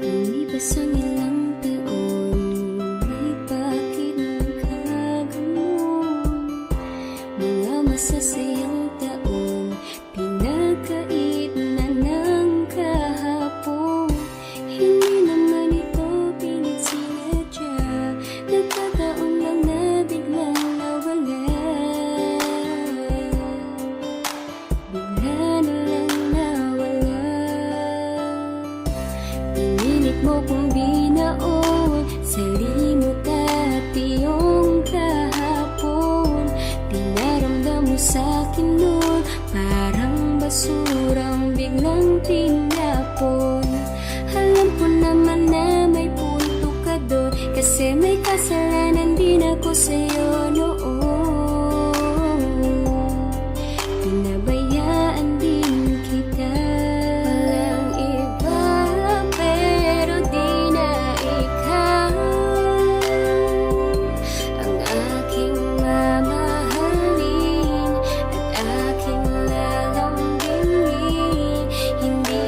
Lumipas ang ilang taon, ngunit bakit nagkagamon? Mga masasayang taon, pinagkait na ng kahapon. Hindi naman ito pilit sinadya, nagkataon lang na biglang nawala. Bigla na lang nawala. Pinilit mo kong binaon, salimot at iyong kahapon. Pinaramdam mo sa'kin nun, parang basurang biglang tinapon. Alam ko naman na may punto ka doon, kasi may kasalanan din ako sa'yo noon. Pinabayaan din kita. Walang iba pero di na ikaw ang aking mamahalin at aking lalambingin. Hindi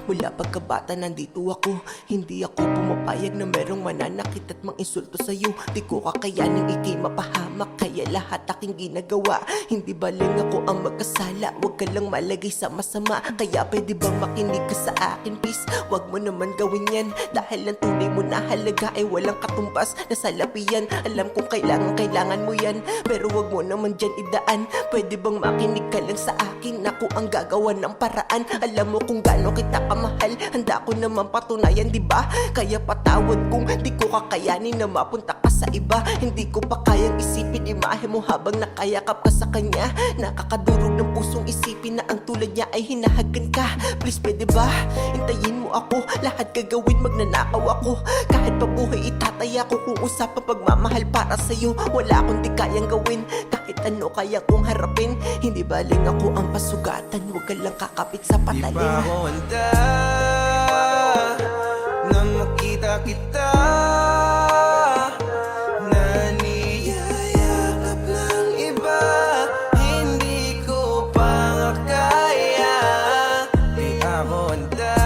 Mula pagkabata nandito ako. Hindi ako pumapayag na merong mananakit at mang-insulto sa'yo. Di ko kakayaning ikay mapahamak, kaya lahat aking ginagawa. Hindi baling ako ang magkasala, wag ka lang malagay sa masama. Kaya pwede bang makinig ka sa akin please? Wag mo naman gawin yan, dahil ang tunay mo na halaga ay walang katumbas na salapian. Alam kong kailangan mo yan, pero wag mo naman dyan idaan. Pwede bang makinig ka lang sa akin? Ako ang gagawa ng paraan. Alam mo kung gaano kita kamahal, handa ko naman patunayan, di ba? Kaya patawad kung di ko kakayanin na mapunta ka sa iba. Hindi ko pa kayang isipin imahe mo habang nakayakap ka sa kanya. Nakakadurog ng pusong isipin na ang tulad niya ay hinahagan ka. Please pwede ba? Hintayin mo ako, lahat gagawin magnanakaw ako. Kahit pa buhay itataya ko kung usapang pagmamahal para sa'yo. Wala akong di kayang gawin, kahit ano kaya kong harapin. Hindi baling ako ang pasugatan, huwag ka lang kakapit sa patalim. Di ba ako handa na makita kita na niyayakap ng iba? Hindi ko pa nga kaya. Di ako handa,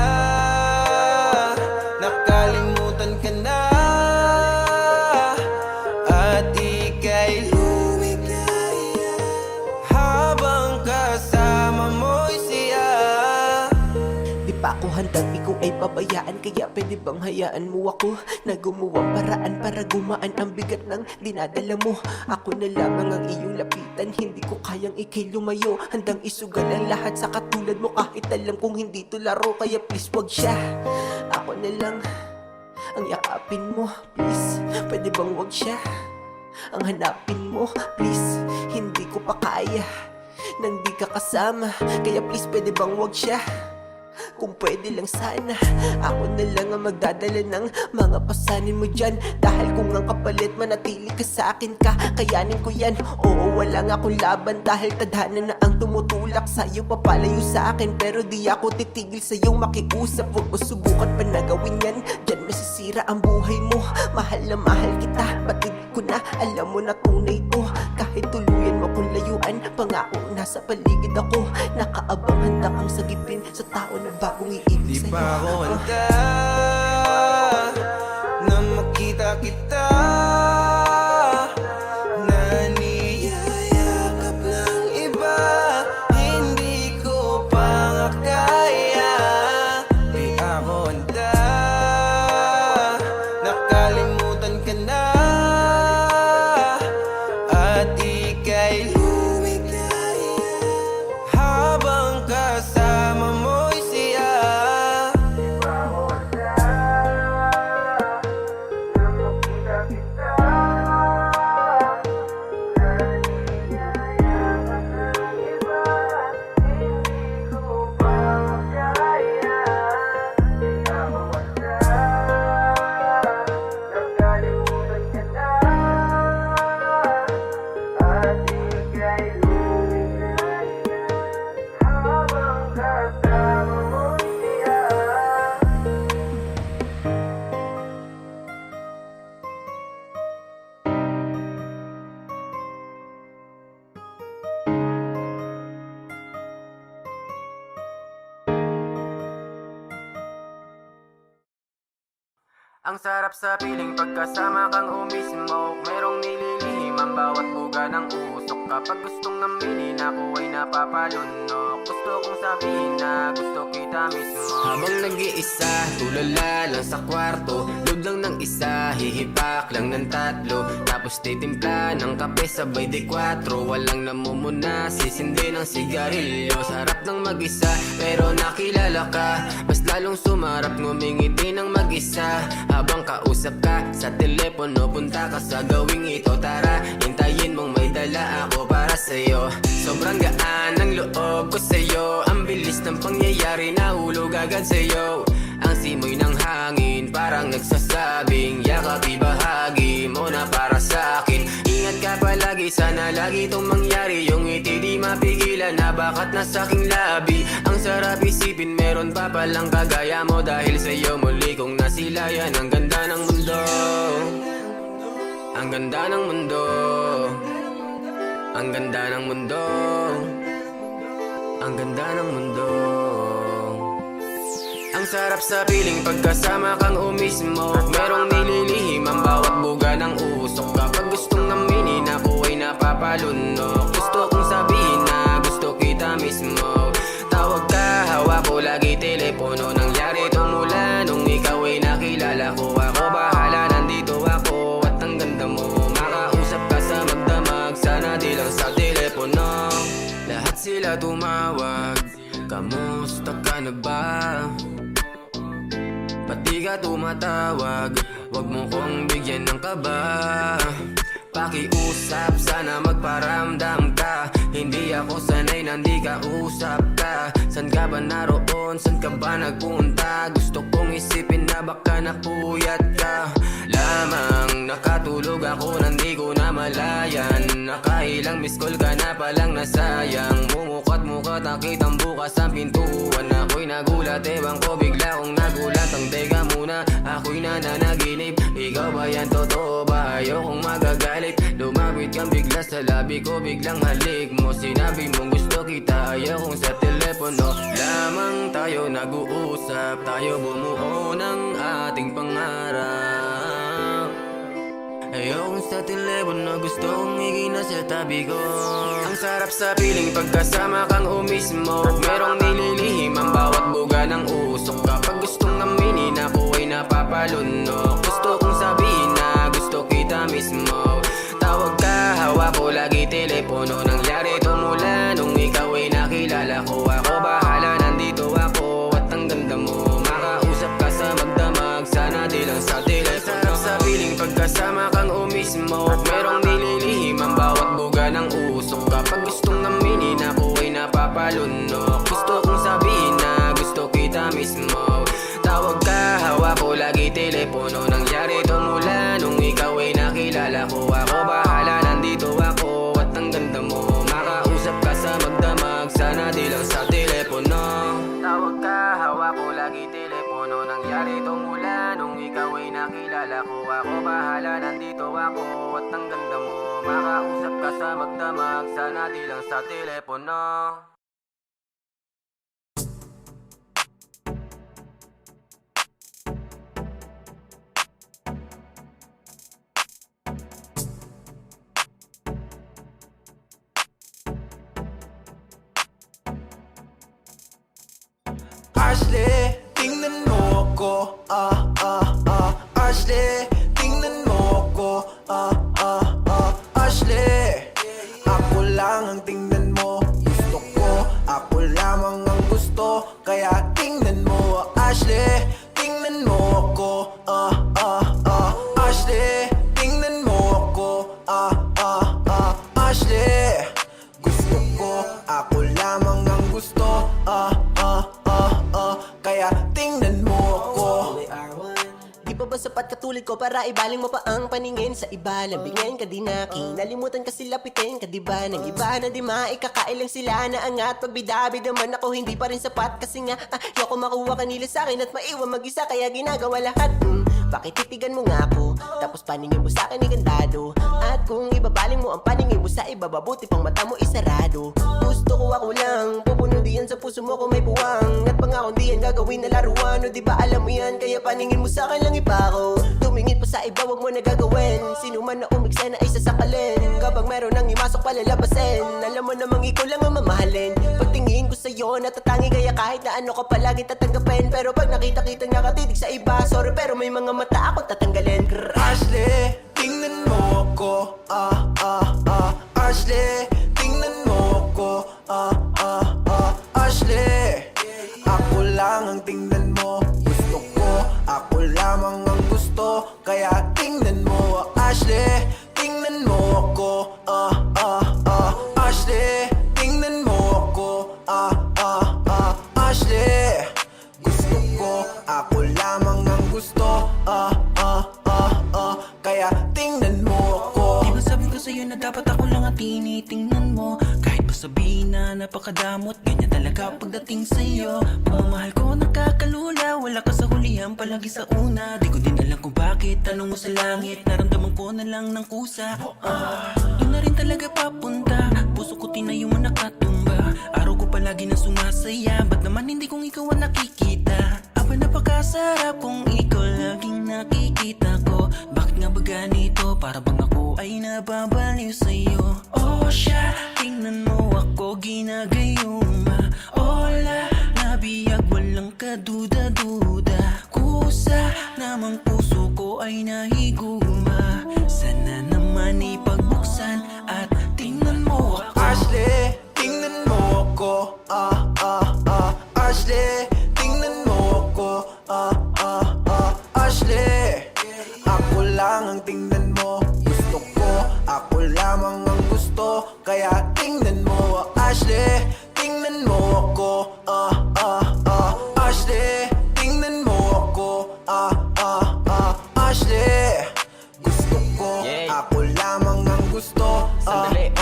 nakalimutan ka na at ika'y lumigaya habang kasama mo'y siya. Di pa ako handang ikaw ay pabayaan, kaya pwede bang hayaan mo ako na gumawang paraan para gumaan ang bigat ng dinadala mo. Ako na lamang ang iyong lapitan, hindi ko kayang ikay lumayo. Handang isugal ang lahat sa katulad mo kahit alam kong hindi to laro. Kaya please wag siya, ako na lang ang yakapin mo. Please, pwede bang wag siya ang hanapin mo? Please, hindi ko pa kaya nang di ka kasama. Kaya please pwede bang wag siya? Kung pwede lang sana, ako na lang ang magdadala ng mga pasanin mo dyan. Dahil kung ang kapalit manatili ka sa akin, kakayanin ko yan. Oo, wala nga akong laban dahil tadhana na ang tumutulak sa'yo, papalayo sa akin. Pero di ako titigil sa'yo makiusap, huwag mo subukan pa na gawin yan. Dyan masisira ang buhay mo, mahal na mahal kita. Batid ko na, alam mo na tunay to. Kahit tuluyan mo kung layuan, pangako nasa paligid ako. Nakaabang handa kang sagipin sa tao na bagong iibig Di sa'yo. ba ako handa na makita kita na niyayakap ng iba? Hindi ko pa nga kaya. Di ako handa, nakalimutan ka na at ika'y lumigaya habang kasama mo'y siya. Di ba ako handa na makita kita na niyayakap ng iba? Hindi ko pa kaya. Di ako handa, nakalimutan ka na at ika'y lumigaya habang kasama mo'y siya. Ang sarap sa piling pagkasama kang umismoke. Merong nililihim ang bawat buga ng usok. Kapag gustong aminin ako ay napapalunok. Gusto kong sabihin na gusto kita mismo. Habang nag-iisa, tulala lang sa kwarto. Load lang ng isa, hihipak lang ng tatlo. Tapos titimpla ng kape sabay di 4. Walang namumuna, sisindi ng sigarilyo. Sarap ng mag-isa, pero nakilala ka. Mas lalong sumarap ngumingiti ng mag-isa. Habang kausap ka sa telepono, punta ka sa gawing ito. Tara, hintayin mong may dala ako para sa'yo. Sobrang gaan ng loob ko sa'yo. Ang bilis ng pangyayari, nahulog agad sa'yo. Ang simoy ng hangin, parang nagsasabing yakap ibahagi mo na para sa akin. Ingat ka palagi, sana lagi itong mangyari. Yung ngiti di mapigilan na bakat na sa'king labi. Ang sarap isipin, meron pa palang kagaya mo. Dahil sa'yo muli kong nasilayan. Ang ganda ng mundo, ang ganda ng mundo, ang ganda ng mundo, ang ganda ng mundo. Ang sarap sa piling pagkasama kang umismo. Merong nililihim ang bawat buga ng usok. Kapag gustong aminin ako ay napapalunok. Gusto kong sabihin na gusto kita mismo. Tawag ka, hawak ko lagi telepono. Nangyari to mula nung ikaw ay nakilala ko. Ako bahala, nandito ako at ang ganda mo. Makausap ka sa magdamag, sana di lang sa telepono. Lahat sila tumawag, kamusta ka na ba? Pati ka tumatawag, wag mo kong bigyan ng kaba. Pakiusap, sana magparamdam ka. Hindi ako sanay na hindi ka usap ka. San ka ba naroon? San ka ba nagpunta? Gusto kong isipin na baka napuyat ka lamang. Nakatulog ako, nandi ko na malayan. Nakailang miss call ka na palang nasayang. Mumukat-mukat, nakitang bukas ang pintuan. Ako'y nagulat, ewan ko bigla kong nagulat. Ang teka muna, ako'y nananaginip. Ikaw ba yan, totoo ba? Ayokong magagalit. Lumapit kang bigla sa labi ko, biglang halik mo. Sinabi mong gusto kita, ayokong sa telepono lamang tayo nag-uusap. Tayo bumuo ng ating pangarap. Ayokong sa telepono, gusto kong igina sa tabi ko. Ang sarap sa piling pagkasama kang umismo. Merong nililihim ang bawat buga ng usok. Kapag gustong aminin ako ay napapalunok. Gusto kong sabihin na gusto kita mismo. Tawag ka, hawak ko lagi telepono. Nangyari to mula nung ikaw ay nakilala ko. Ako bahala, nandito ako at ang ganda mo. Makausap ka sa magdamag, sana di lang sa telepono. Sarap sa piling pagkasama kang umismo. Merong nililihim ang bawat buga ng usok. Kapag gustong aminin ako ay napapalunok. Gusto kong sabihin na gusto kita mismo. Tawag ka, hawak ko lagi telepono. Nangyari to mula nung ikaw ay nakilala ko. Ako bahala, nandito ako at ang ganda mo. Makausap ka sa magdamag, sana di lang sa telepono. Tawag ka, hawak ko lagi telepono. Nangyari to mula nung ikaw ay nakilala ko. Ako bahala, nandito ako at ang ganda mo. Makausap ka sa magdamag, sana di lang sa telepono. Ashley, tingnan mo ko, Ashley, tingnan mo ko, Ashley, ako lang ang tingnan mo. Gusto ko, ako lamang ang gusto. Kaya tingnan mo, Ashley, tingnan mo ko, Ashley, tingnan mo ko, Ashley. Gusto ko, ako lamang ang gusto. Kaya tingnan mo ko. Di pa ba sapat katulad ko para ibaling mo pa ang paningin sa iba? Lambingin ka di nalimutan kasi lapitin ka diba? Nang iba na di maikakailang sila na angat. Pag bidabid naman ako hindi pa rin sapat. Kasi nga ayoko makuha kanila sa akin at maiwan mag-isa. Kaya ginagawa lahat. Bakit titigan mo nga ako? Tapos paningin mo sa akin ay gandado. At kung ibabaling mo ang paningin mo sa iba, mabuti pang mata mo isarado. Gusto ko ako lang, pupuno diyan sa puso mo kung may puwang. At pangako di yan gagawin na laruan. O di ba alam mo yan, kaya paningin mo sa akin lang ipako. Tumingin pa sa iba, wag mo na gagawin. Sino man na umiksa na ay sasakalin. Kapag meron nang imasok palalabasin, alam mo namang ikaw lang ang mamahalin. Pagtingin ko sa'yo, natatangi kaya kahit na ano ka palagi tatanggapin. Pero pag nakita-kitang nakatitig sa iba, sorry pero may mga mata akong tatanggalin. Ashley, tingnan mo ko, Ashley, tingnan mo ko, Ashley, ako lang ang tingnan mo. Gusto ko, ako lamang ang gusto. Kaya tingnan mo, Ashley, tingnan mo ko, Ashley, tingnan mo ko, Ashley. Gusto ko, ako lamang ang gusto. Kaya tingnan mo ko. Di ba sabi ko sa'yo na dapat ako lang ang tinitingnan mo? Kahit pa sabihin na napakadamot, ganyan talaga pagdating sa'yo. Pamamahal ko nakakalula, wala ka sa hulihan, palagi sa una. Di ko din alam kung bakit, tanong mo sa langit, naramdaman ko na lang ng kusa. Doon na rin talaga papunta, puso ko tinayo mo nakatumba. Araw ko palagi na sumasaya, ba't naman hindi kong ikaw ang nakikita? Aba na napakasarap kung ikaw laging nakikita ko. Bakit nga ba ganito? Para bang ako ay nababaliw sa'yo. Oh siya, tingnan mo ako ginagayuma. Ola, nabiyag walang kaduda-duda. Kusa, namang puso ko ay nahiguma. Sana naman ipagbuksan at tingnan mo ako. Ashley, tingnan mo ako. Ashley, tingnan mo ako. Ashley, ako lang ang tingnan mo. Gusto ko, ako lamang ang gusto. Kaya tingnan mo. Ashley, tingnan mo ako. Ashley, tingnan mo ako. Ashley, gusto ko, ako lamang ang gusto. Sandali.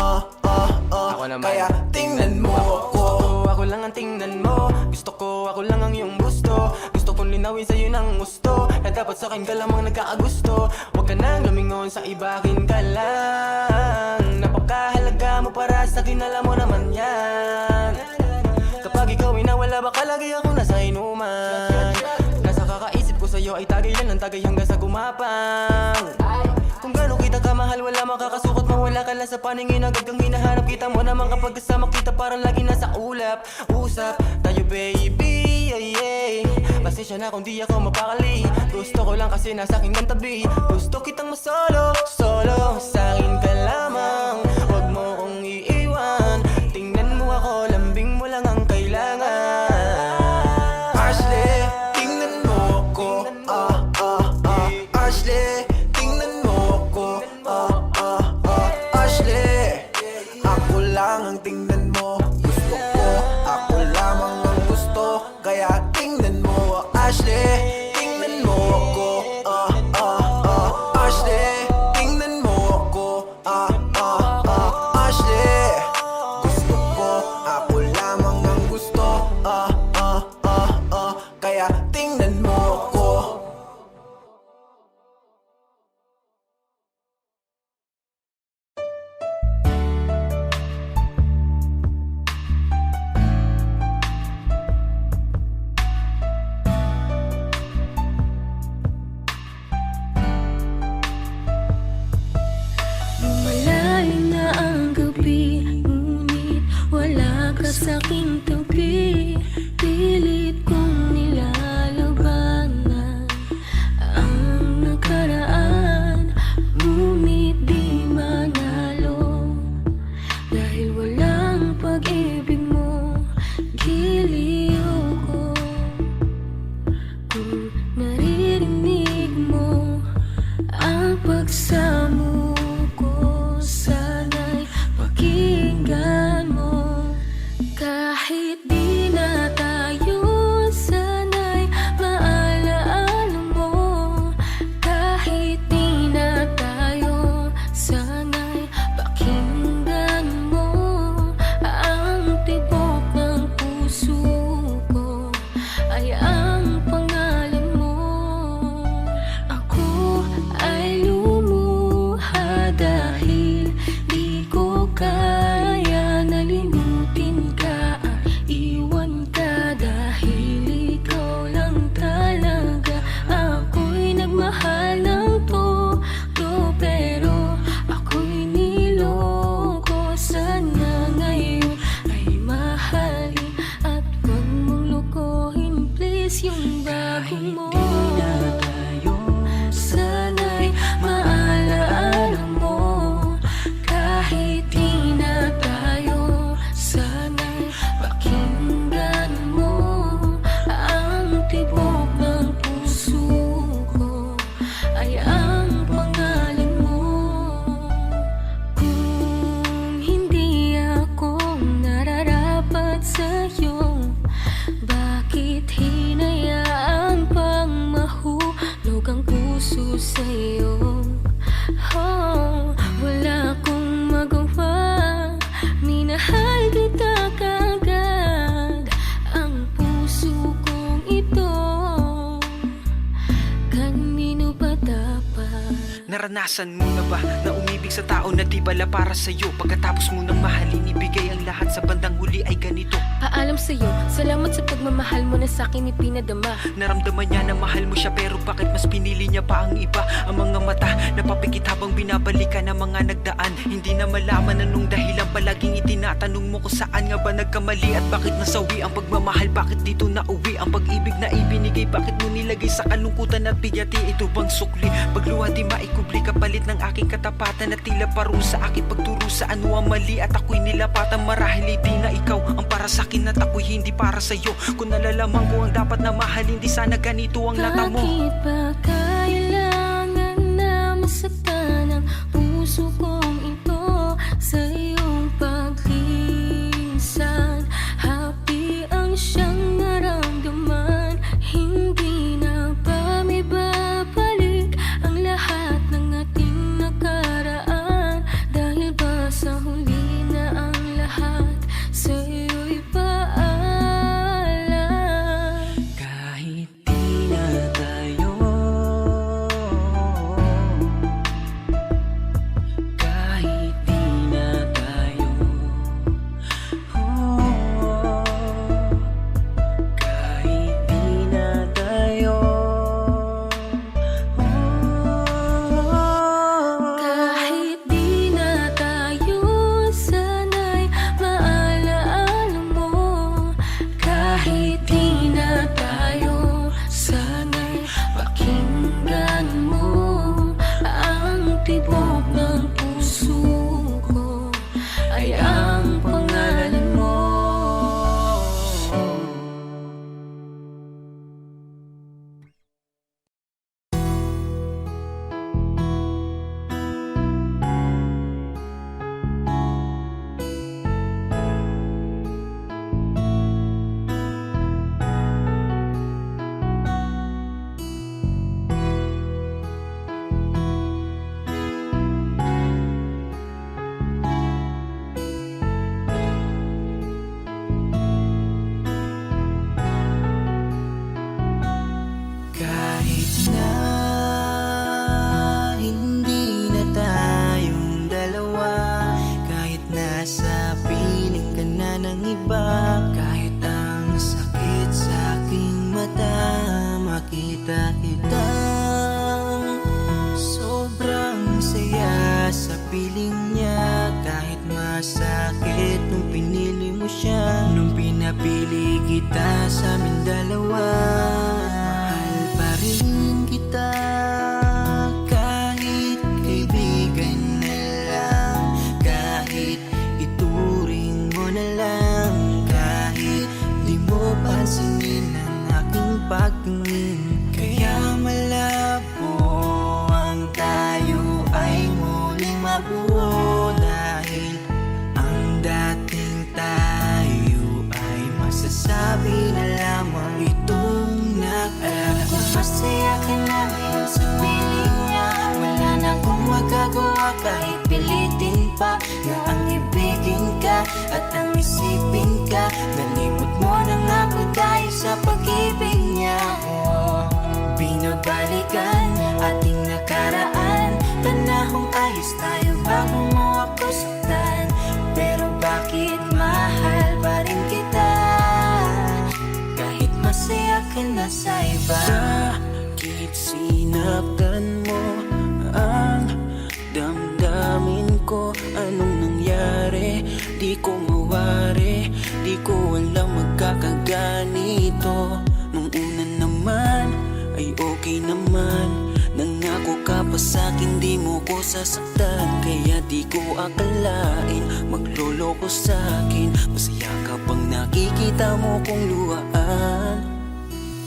Ako naman. Kaya tingnan mo ako. Ako lang ang tingnan mo. Gusto ko, ako lang ang iyong gusto. Gusto kong linawin sa'yo ng gusto na dapat sa'kin ka lamang nagkakagusto. Huwag ka nang lumingon sa iba, akin ka lang. Napakahalaga mo para sa'kin, alam mo naman yan. Kapag ikaw ay nawala, baka lagi ako nasa inuman. Nasa kakaisip ko sa'yo ay tagay lang ng tagay hanggang sa gumapang. Kung gano'n kita kamahal, wala makakasukat, mawala ka lang sa paningin. Agad kang hinahanap, kita mo naman kapag kasama kita, parang lagi nasa ulap. Usap tayo baby, yeah. Pasensya na kung di ako mapakali. Gusto ko lang kasi nasa akin ng tabi. Gusto kitang masolo, solo. Sa'kin ka lamang, wag mo kong iiwan. Tingnan mo ako, lambing mo lang ang kailangan. Ashley, tingnan mo ako. Ashley, tingnan mo ako. Ashley, ako lang ang tingnan mo. Gusto ko, ako lamang ang gusto. Kaya tingnan mo. Ashley, tingnan mo ako. Ashley, tingnan mo ako. Ashley, gusto ko, ako lamang ang gusto. Kaya tingnan mo ako. Malalim na ang gabi, ngunit wala ka sa'king tabi. Pilit kong nilalabanan ang nakaraan, ngunit di manalo. Dahil walang pag-ibig mo, giliw ko. Kung naririnig mo ang pagsamo ko, sana'y pakinggan mo. Kahit di na tayo, sana'y maalaala mo. Kahit di na tayo, sana'y pakinggan mo. Ang tibok ng puso ko ay ang pangalan mo. Ako ay lumuha dahil di ko kaya nalimutin ka. Iwan ka dahil ikaw lang talaga. Ako'y nagmahal ng todo, pero ako'y niloko. Sana ngayon ay mahalin at huwag mong lukuhin, please, yung bago mo. Sana'y maalaala mo. Kahit di na tayo, sana'y pakinggan mo. Ang tibok ng puso ko ay ang pangalan mo. Kung hindi ako nararapat sa'yo, bakit hinayaan pang mahulog ang puso sa'yo? Oh, wala akong magawa, minahal kita kagad. Ang puso kong ito, kanino ba dapat? Naranasan mo na ba na umibig sa tao na di pala para sa'yo? Pagkatapos mo nang mahalin, ibigay ang lahat, sa bandang huli ay ganito. Paalam sa'yo, salamat sa pagmamahal mo na sa'kin ipinadama. Naramdaman niya na mahal mo siya, pero bakit mas pinili niya pa ang iba? Ang mga mata napapikit habang binabalikan ang mga nagdaan. Hindi na malaman anong dahilan, palaging itinatanong mo kung saan nga ba nagkamali at bakit nasawi ang pagmamahal. Bakit dito nauwi ang pag-ibig na ibinigay? Bakit mo nilagay sa kalungkutan at bigati? Ito bang sukli? Pagluwa di maikubli, kapalit ng aking katapatan at tila parusa, aking pagturo sa ano ang mali at ako'y nilapatan. Marahil hindi na ikaw ang para sa'kin at ako'y hindi para sa'yo. Kung nalalaman ko ang dapat na mahal, hindi sana ganito ang lata mo. Bakit ba kailangan na masaktan ang puso kong ito sa iyong paglisan? Happy ang siyang naramdaman, hindi na ba may babalik ang lahat ng ating nakaraan? Dahil ba sa huli na ang lahat sa iyo'y paalam? Kahit di na tayo, kahit di na tayo, kahit di na tayo, Kahit di na tayo, sana'y maalaala mo. Kahit di na tayo, sana'y pakinggan mo. Ang tibok ng puso ko ay ang pangalan mo. kahit na hindi na tayong dalawa, kahit nasa piling ka na ng iba, kahit ang sakit sa aking mata, makita kita. Sobrang saya sa piling niya, kahit masakit nung pinili mo siya. Nung pinapili kita sa amin dalawa, mahal pa rin kita. Kahit kaibigan na lang, kahit ituring mo na lang, kahit di mo pansinin ang aking pagtingin. Kaya malabo ang tayo ay muling mabuo, dahil ang dating tayo ay masasabi na lamang itong nag-alam ko. Masaya ka na ngayon sa piling niya, wala na akong magagawa kahit pilitin pa na ang ibigin ka at ang isipin ka. Nalimot mo na nga ako dahil sa pag-ibig niya. Binabalikan ating nakaraan, panahong ayos tayo bago mo ako saktan. Pero bakit mahal pa rin kita, kahit masaya ka na sa iba? Bakit sinaktan mo ang damdamin ko? Anong nangyari? Di ko mawari, di ko alam magkakaganito. Nung una naman ay okay naman, nangako ka pa sa'kin di mo ko sasaktan. Kaya di ko akalain magloloko sa'kin, masaya ka pang nakikita mo kong luhaan.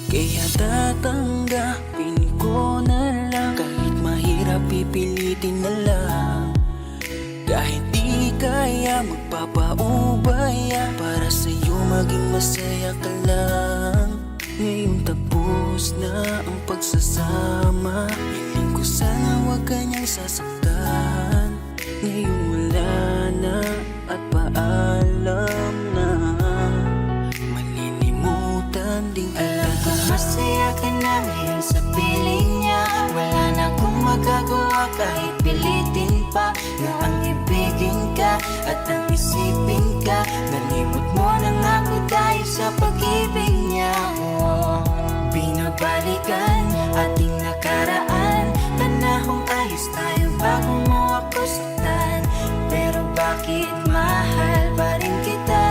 Kaya tatanggapin ko na lang, kahit mahirap pipilitin na lang. Kahit di kaya magpapaubaya, para sa'yo maging masaya ka lang. Ngayon tapos na ang pagsasama, hiling ko sana huwag kanyang sasaktan. Ngayon wala na at paalam na, malilimutan din kita. Alam ko masaya ka na ngayon sa piling niya, wala na akong magagawa ka sa pag-ibig niya. Binabalikan ating nakaraan, panahong ayos tayo bago mo ako saktan. Pero bakit mahal pa rin kita,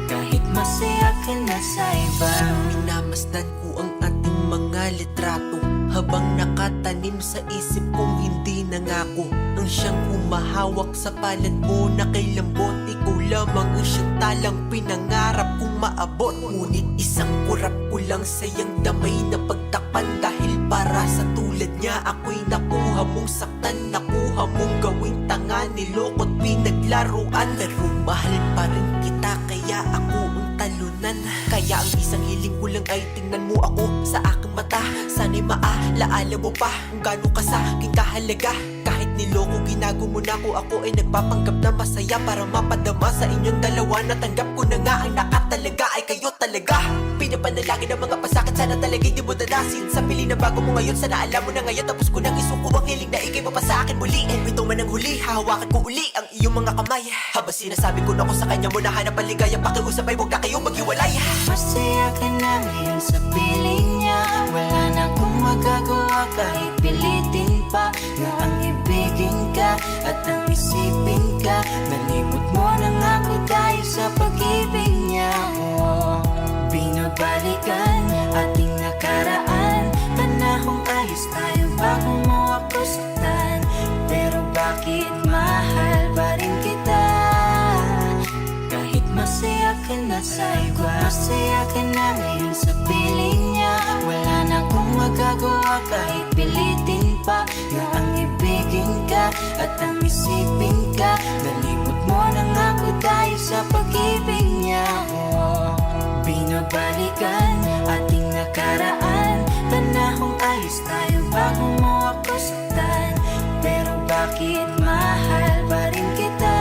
kahit masaya ka na sa iba? Minamasdan ko ang ating mga litrato, habang nakatanim sa isip kong hindi nangako. Ang siyang humahawak sa palad mo na kay lambot, ikaw lamang ang siyang talang pinangarap kong maabot. Ngunit isang kurap ko lang sayang damay na pagtakpan, dahil para sa tulad niya ako'y nakuha mong saktan, nakuha mong gawing tanga, niloko't pinaglaruan. Pero mahal pa rin kita, kaya ako ang talunan. Kaya ang isang hiling ko lang ay tingnan mo ako sa aking mata. Sana'y maalaala mo pa kung gaano ka sa aking kahalaga. Kahit niloko, ginago mo na ako ay nagpapanggap na masaya para mapadama sa inyong dalawa. Natanggap ko na nga ang nakatalaga ay kayo talaga. Pinapanalangin ang mga pasakit, sana talaga hindi mo danasin. Sa pili na bago mo ngayon, sana alam mo na ngayon. Tapos ko nang isuko ang hiling na ikay pa sa akin muli. And ito man ang huli, hahawakan ko uli ang iyong mga kamay. Habang sinasabi ko na ko sa kanya mo na hanap ang ligaya, pakiusap ay huwag na kayong maghiwalay. Masaya ka na ngayon sa piling niya, wala na akong magagawa kahit pilitin pa na ang ibigin ka at ang isipin ka. Nalimot mo na nga ako dahil sa pag-ibig niya. Binabalikan ating nakaraan, panahong ayos tayo bago mo ako saktan. Pero bakit mahal pa rin kita, kahit masaya ka na sa iba? Masaya ka na ngayon sa piling niya, wala na akong magagawa kahit pilitin pa na ang ibigin ka at ang isipin ka. Nalimot mo na nga ako dahil sa pag-ibig niya. Binabalikan ating nakaraan, panahong ayos tayo bago mo ako saktan. Pero bakit mahal pa rin kita,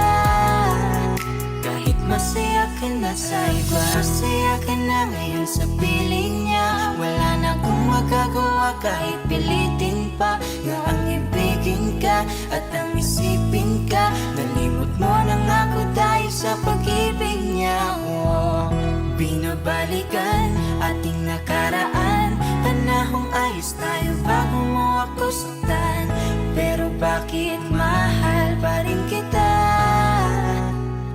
kahit masaya ka na sa iba? Masaya ka na ngayon sa piling niya, wala na akong magagawa kahit pilitin pa na ang ibigin ka at ang isipin ka. Nalimot mo na nga ako dahil sa pag-ibig niya. Binabalikan ating nakaraan, panahong ayos tayo bago mo ako saktan. Pero bakit mahal pa rin kita,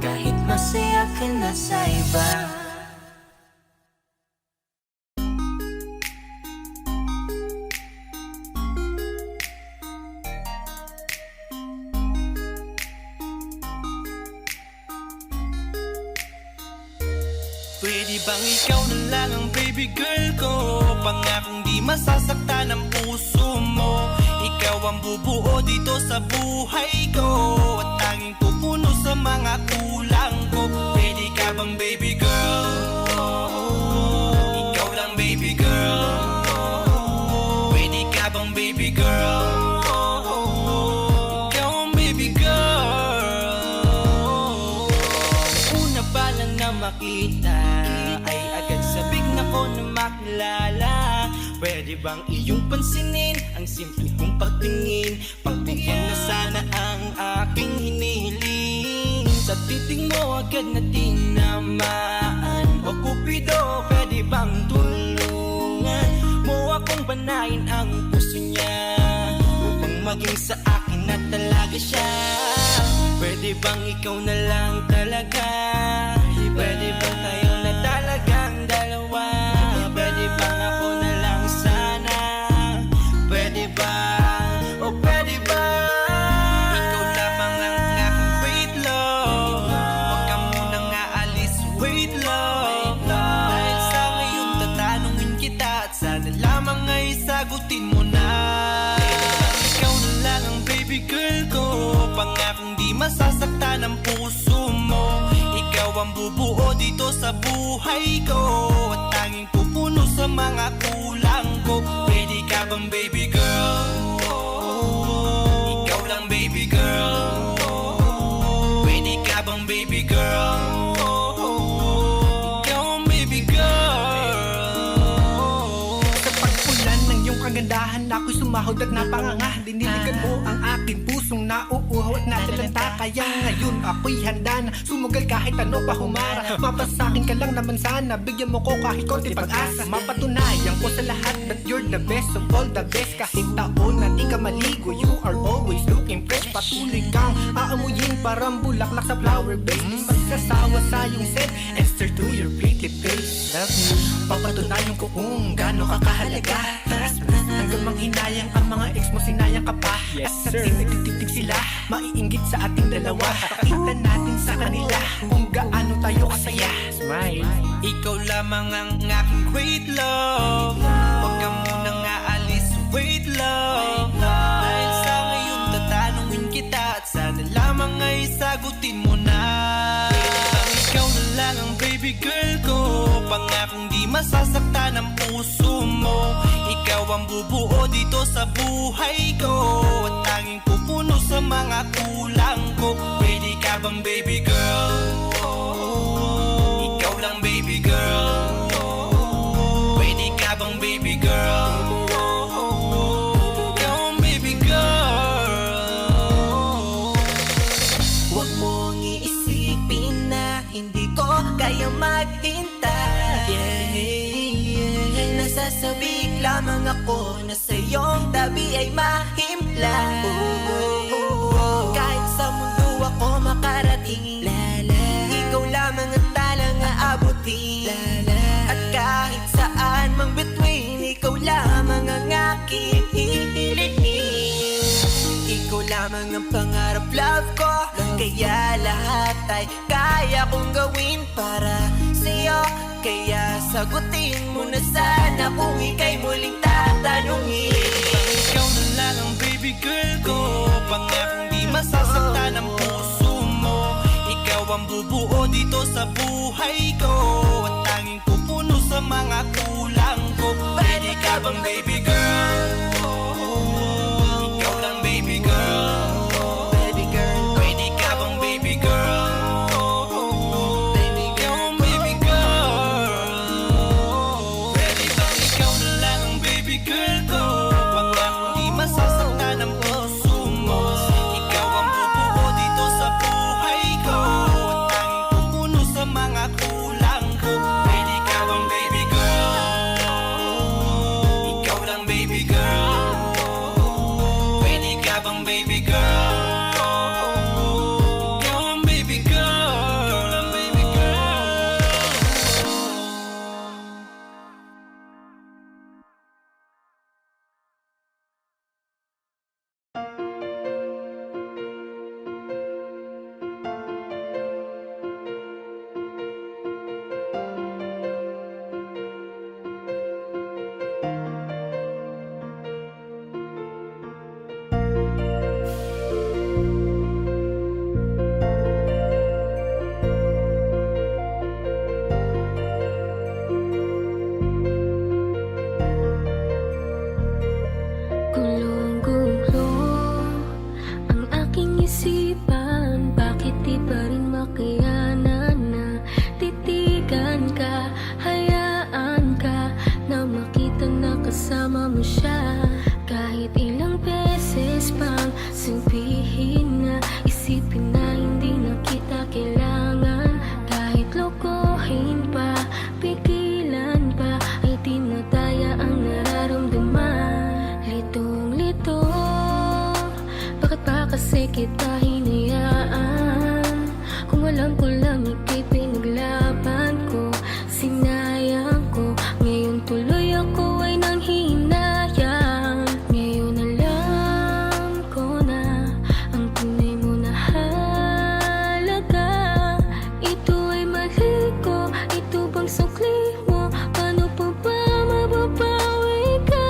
kahit masaya ka na sa iba? Pwede bang ikaw na lang ang baby girl ko? Pangakong di masasaktan ang puso mo. Ikaw ang bubuo dito sa buhay ko, at tanging pupuno sa mga kulang ko. Pwede ka bang baby girl? Ikaw lang baby girl. Pwede ka bang baby girl? Ikaw ang baby girl. Una pa lang na makita ay agad sabik na ko na makilala. Pwede bang iyong pansinin ang simple kong pagtingin? Pagbigyan na sana ang aking hinihiling. Sa titing mo agad na tinamaan. O Cupido, pwede bang tulungan mo akong banayin ang puso niya, upang maging sa akin na talaga siya? Pwede bang ikaw na lang talaga? Pwede bang tayo na talagang dalawa? Pwede bang ako na lang sana? Pwede ba? O pwede ba? Ikaw lamang ang aking wait love. Huwag ka munang aalis, wait love. Dahil sa ngayon tatanungin kita, at sana lamang ay sagutin mo na. Pwede bang ikaw na lang ang baby girl ko? Pangakong di masasaktan ang puso mo. Ikaw ang bubuo dito sa buhay ko, at tanging pupuno sa mga kulang ko. Pwede ka bang baby girl? Ikaw lang baby girl. Pwede ka bang baby girl? Ikaw ang baby girl. Sa pagpulan ng iyong kagandahan ako'y sumahod at napanganga. Diniligan mo ang aking pusong nauuhaw at natalanta. Kaya ngayon ako'y handa na sumugal kahit ano pa humara. Mapasakin ka lang naman sana, bigyan mo ko kahit konti pag-asa. Mapatunayan ko sa lahat that you're the best of all the best. Kahit taon na di ka maligo, you are always looking fresh. Patuloy kang aamuyin parang bulaklak sa flower base. Di magsasawa sa iyong scent, Esther to your pretty face. Love you, papatunayan ko kung gaano ka kahalaga. Hanggang manghinayang ang mga ex mo, sinayang ka pa. At sa tinititig sila, maiinggit sa ating dalawa. Pakita natin sa kanila kung gaano tayo kasaya. Smile. Ikaw lamang ang aking great love. Huwag ka munang aalis, wait love. Dahil sa ngayon tatanungin kita at sana lamang ay sagutin mo na. Ang ikaw na lang ang baby girl ko, pangakong di masasaktan ang puso mo. Ikaw ang bubuo dito sa buhay ko, at tanging pupuno sa mga kulang ko. Pwede ka bang baby girl? Ikaw lang baby girl. Pwede ka bang baby girl? Ikaw ang baby girl. Huwag mong iisipin na hindi ko kaya maghintay. Nasasabik lamang ako na sa iyong tabi ay mahimlay. Kahit sa mundo ako makarating, ikaw lamang ang talang aabutin. At kahit saan mang between, ikaw lamang ang aking hihilingin. Ikaw lamang ang pangarap, love ko. Kaya lahat ay kaya kong gawin para sa'yo. Kaya sagutin mo na sana kung ika'y muling tatanungin. Ikaw na lang ang baby girl ko, pangakong di masasaktan ang puso mo. Ikaw ang bubuo dito sa buhay ko, at tanging pupuno sa mga kulang ko. Pwede ka bang baby girl? Ikaw lang baby girl. Baby girl, Pwede ka bang baby girl? baby Ikaw girl, ang baby girl. Pwede bang ikaw na lang ang baby girl ko, pangakong di masasaktan ang puso mo. Ikaw ang bubuo dito sa buhay ko, at tanging pupuno sa mga kulang ko. Pwede ka bang baby girl? Ikaw lang baby girl. Pwede ka bang baby girl? Ikaw ang baby girl, ang baby girl. Gulong-gulo ang aking isipan. Bakit di pa rin makayanan na titigan ka? Hayaan ka na makita na kasama mo siya. Kahit ilang beses pang sabihin na, isipin na hindi na kita kailangan. Kahit lokohin pa, pigilan pa, ay di na daya ang nararamdaman. Litong-lito, bakit ba kasi kita hinayaan? Kung alam ko lang ika'y pinaglaban ko, sinayang ko. Ngayon tuloy ako ay nanghinayang. Ngayon alam ko na ang tunay mo na halaga. Ito ay mali ko, ito bang sukli mo? Paano pa ba mababawi ka?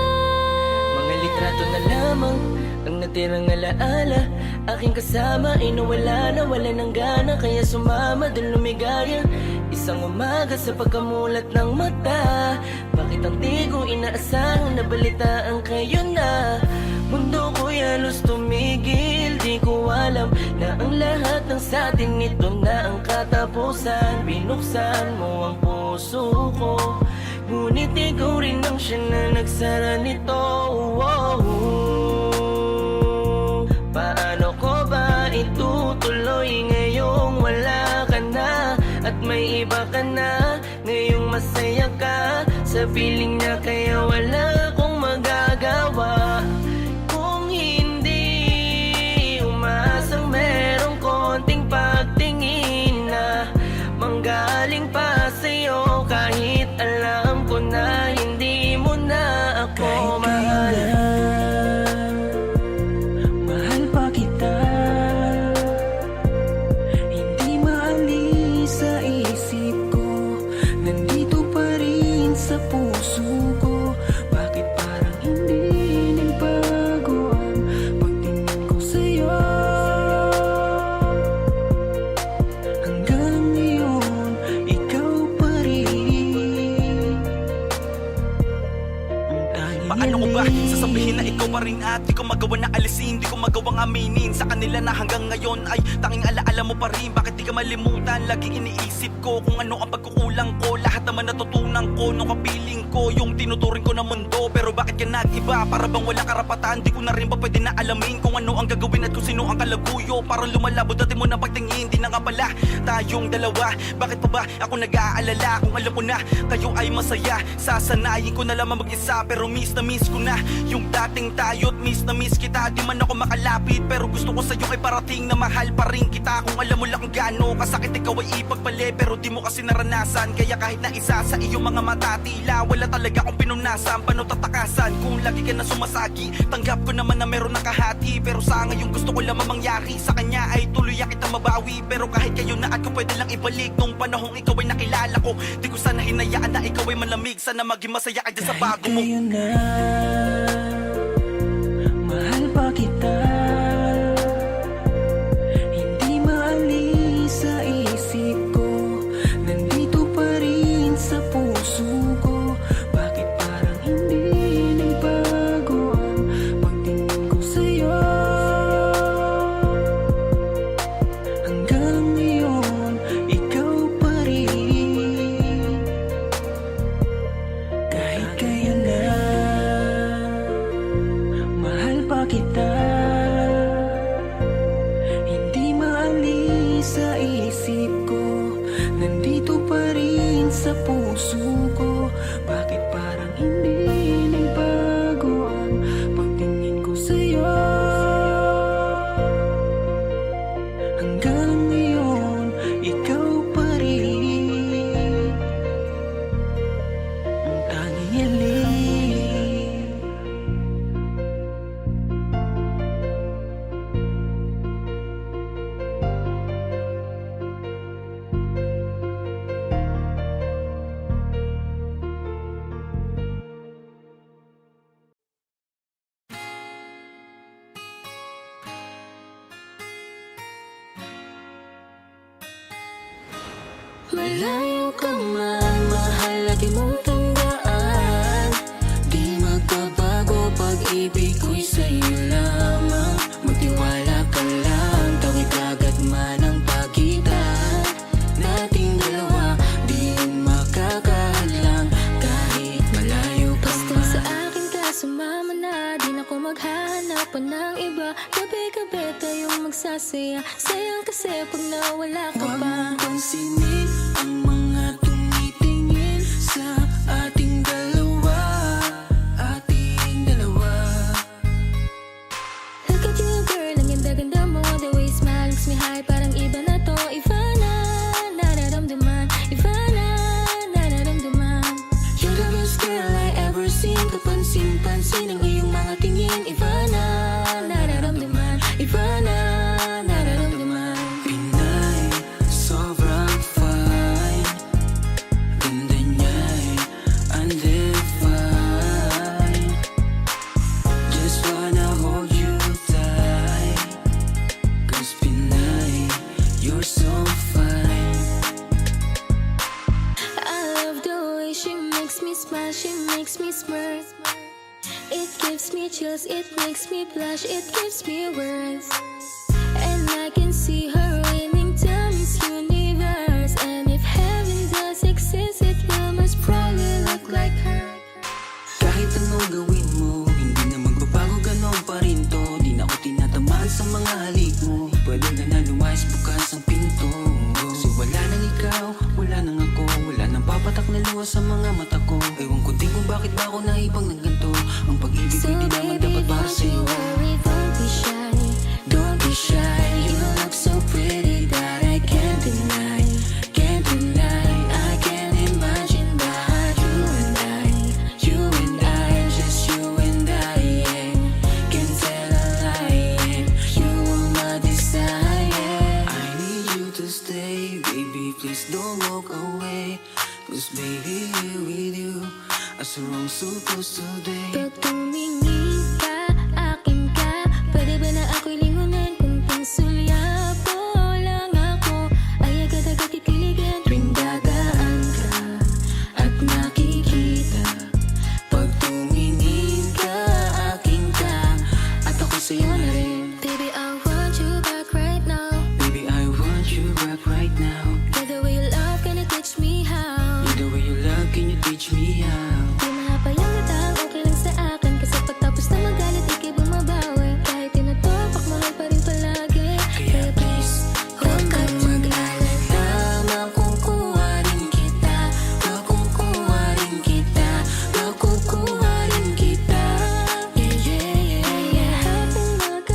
Mga litrato na lamang ang natirang alaala. Aking kasama ay nawala ng gana, kaya sumama dun lumigaya. Isang umaga sa pagkamulat ng mata, bakit ang di ko inaasahan na balitaan kayo na? Mundo ko'y halos tumigil, di ko alam na ang lahat ng sa atin ito na ang katapusan. Binuksan mo ang puso ko, Ngunit ikaw rin ang siya na nagsara nito. Paano ko ba itutuloy ngayong wala ka na at may iba ka na? Ngayong masaya ka sa piling na kaya wala akong magagawa. Kung hindi umasang merong konting pagtingin na manggaling pa sa'yo, kahit alam ko na hindi mo na ako mahal. Mahal pa kita, hindi maalis sa isip ko, nandito pa rin sa puso ko. Bakit parang hindi nagbago ang pagtingin ko sa'yo? Hanggang ngayon, ikaw pa rin ang tanging Paano ko ba hiling. sasabihin na ikaw pa rin at di ko magawa na alisin, di ko magawang aminin sa kanila na hanggang ngayon ay tanging alaala mo pa rin. Bakit di ka malimutan? Laging iniisip ko kung ano ang pagkukulang ko. Lahat naman natutunan ko nung kapiling ko yung tinuturing ko na mundo. Pero bakit ka nag-iba? Para bang wala karapatan? Di ko na rin ba pwede na alamin kung ano ang gagawin at kung sino ang kalaguyo? Parang lumalabo dati mo na pagtingin, di na nga pala tayong dalawa. Bakit pa ba ako nag-aalala kung alam ko na kayo ay masaya? Sasanayin ko na lamang mag-isa pero miss na miss ko na yung dating tayo't miss na miss kita. Di man ako makalapit pero gusto ko sa'yo ay parating na mahal pa rin kita. Kung alam mo lang kung gaano kasakit ikaw ay ipagpali pero di mo kasi naranasan. Kaya kahit na isa sa iyong mga mata tila wala talaga akong pinunasan. Paano tatakasan kung lagi ka na sumasagi? Tanggap ko naman na meron nakahati pero sa ngayon gusto ko lamang mangyari sa kanya ay tuluyan kita mabawi. Pero kahit kayo na at ko pwede lang ibalik nung panahong ikaw ay nakilala ko. Di ko sana hinayaan na ikaw ay malamig. Sana maging masaya ka dyan sa bago mo. Ngayon na, mahal pa kita, hindi maalis sa isip ko, nandito pa rin sa puso ko. Bakit parang hindi nagbago ang pagtingin ko sa'yo? Hanggang ngayon, ikaw pa rin. Kahit kayo na, mahal pa kita, hindi maalis sa isip ko, nandito pa rin sa puso ko. Bakit parang hindi nagbago ang pagtingin ko sa'yo? Hanggang ngayon, ikaw pa rin ang tanging hiling. Malayo ka man, mahal lagi mong tandaan. Di magbabago pag-ibig ko'y sa'yo lamang. Magtiwala ka lang, tawid agad man ang pagitan nating dalawa. Di yun makakahadlang kahit malayo ka man. Basta sa akin ka sumama na, di na ko maghahanap pa ng iba. Gabi-gabi tayong magsasaya, sayang kasi pag nawala ka Huwag pa. mong pansinin ang mga tumitingin sa ating dalawa, ating dalawa. Look at you girl, ang ganda-ganda mo. The way you smile makes me high, parang iba na to. Iba na, nararamdaman. Iba na, nararamdaman. You're the best girl I ever seen. Kapansin-pansin ang iyong mga tingin. Iba na, nararamdaman. Iba na, nararamdaman. Pinay, sobrang fine, ganda niya'y undefined. Just wanna hold you tight, 'cause Pinay, you're so fine. I love the way she makes me smile, she makes me smirk. It gives me chills, it makes me blush, it gives me words. And I can see her winning to Miss Universe. And if heaven does exist, it will most probably look like ang gawin mo. Hindi na magbabago, ganon pa rin to. Di na ako tinatamaan sa mga halik mo. Pwede ka na lumayas, bukas ang pinto. Kasi wala nang ikaw, wala nang ako. Wala nang papatak na luha sa mga mata ko. Ewan ko din kung bakit ba ako naibang ng ganito. Ang pag-ibig So ko di naman baby, dapat para don't you sa'yo. worry, don't be shy. Don't be shy. You look so pretty that I can't deny. Can't deny. I can't imagine that you and I, just you and I, yeah. Can't tell a lie, yeah. You are my desire. I need you to stay, baby, please don't walk away. Cause baby, here with you, as I'm supposed to be. Pag tumingin ka, akin ka. Pwede ba na ako'y lingunan? Kung pangsulya po lang ako, ay agad-agad titiligan. Tuwing dadaan ka at nakikita. Pag tumingin ka, akin ka, at ako sa'yo na rin. Baby, I want you back right now. Baby, I want you back right now. By the way you love, can you teach me how? The way you love, can you teach me how? Di mahapayang matang, okay lang sa akin. Kasi pagtapos na magalit, ikay bumabawi. Kahit tinatopak, mahal pa rin palagi. Kaya please, hold back to me. Makukuha rin kita, makukuha rin kita, makukuha rin kita. Yeah, yeah, yeah, yeah. Happy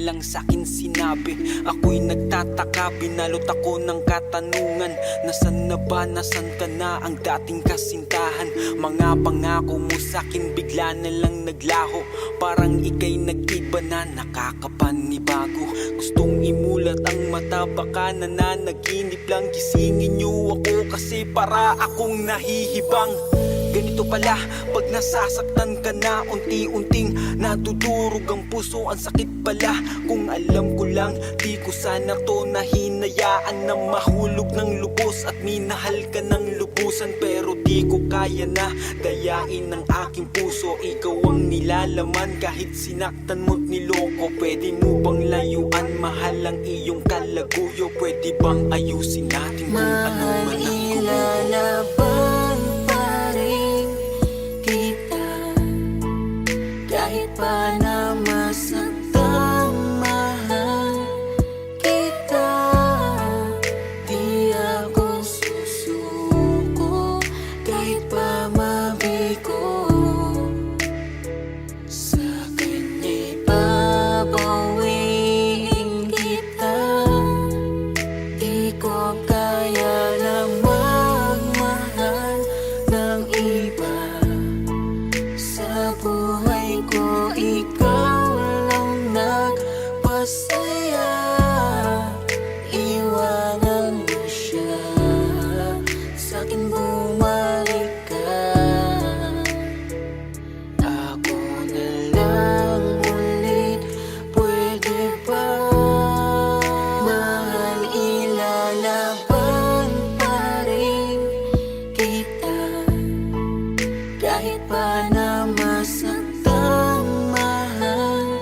lang sa'kin sinabi. Ako'y nagtataka, binalot ako ng katanungan. Nasaan na ba, nasaan ka na ang dating kasintahan? Mga pangako mo sa'kin bigla na lang naglaho. Parang ika'y nag-iba na, nakakapanibago. Gustong imulat ang mata, baka nananaginip lang. Gisingin niyo ako kasi para akong nahihibang. Ganito pala pag nasasaktan ka na, unti-unting nadudurog ang puso. Ang sakit pala, kung alam ko lang, di ko sana to nahinayaan na mahulog ng lubos at minahal ka ng lubusan. Pero di ko kaya na dayain ang aking puso. Ikaw ang nilalaman kahit sinaktan mo't niloko. Pwede mo bang layuan, mahal ang iyong kalaguyo? Pwede bang ayusin natin kung ano man ang Ilalaban pa rin kita kahit pa na masaktan, mahal kita. Di ako susuko kahit pa mabigo. Sa kanya'y babawiin kita. Di ko kaya lang magmahal ng iba. Sa buhay ko, ikaw lang nagpasaya. Iwanan mo siya, sa'kin bumalik ka. Ako na lang ulit, pwede ba? Mahal, ilalaban pa rin kita kahit pa na masaktan, mahal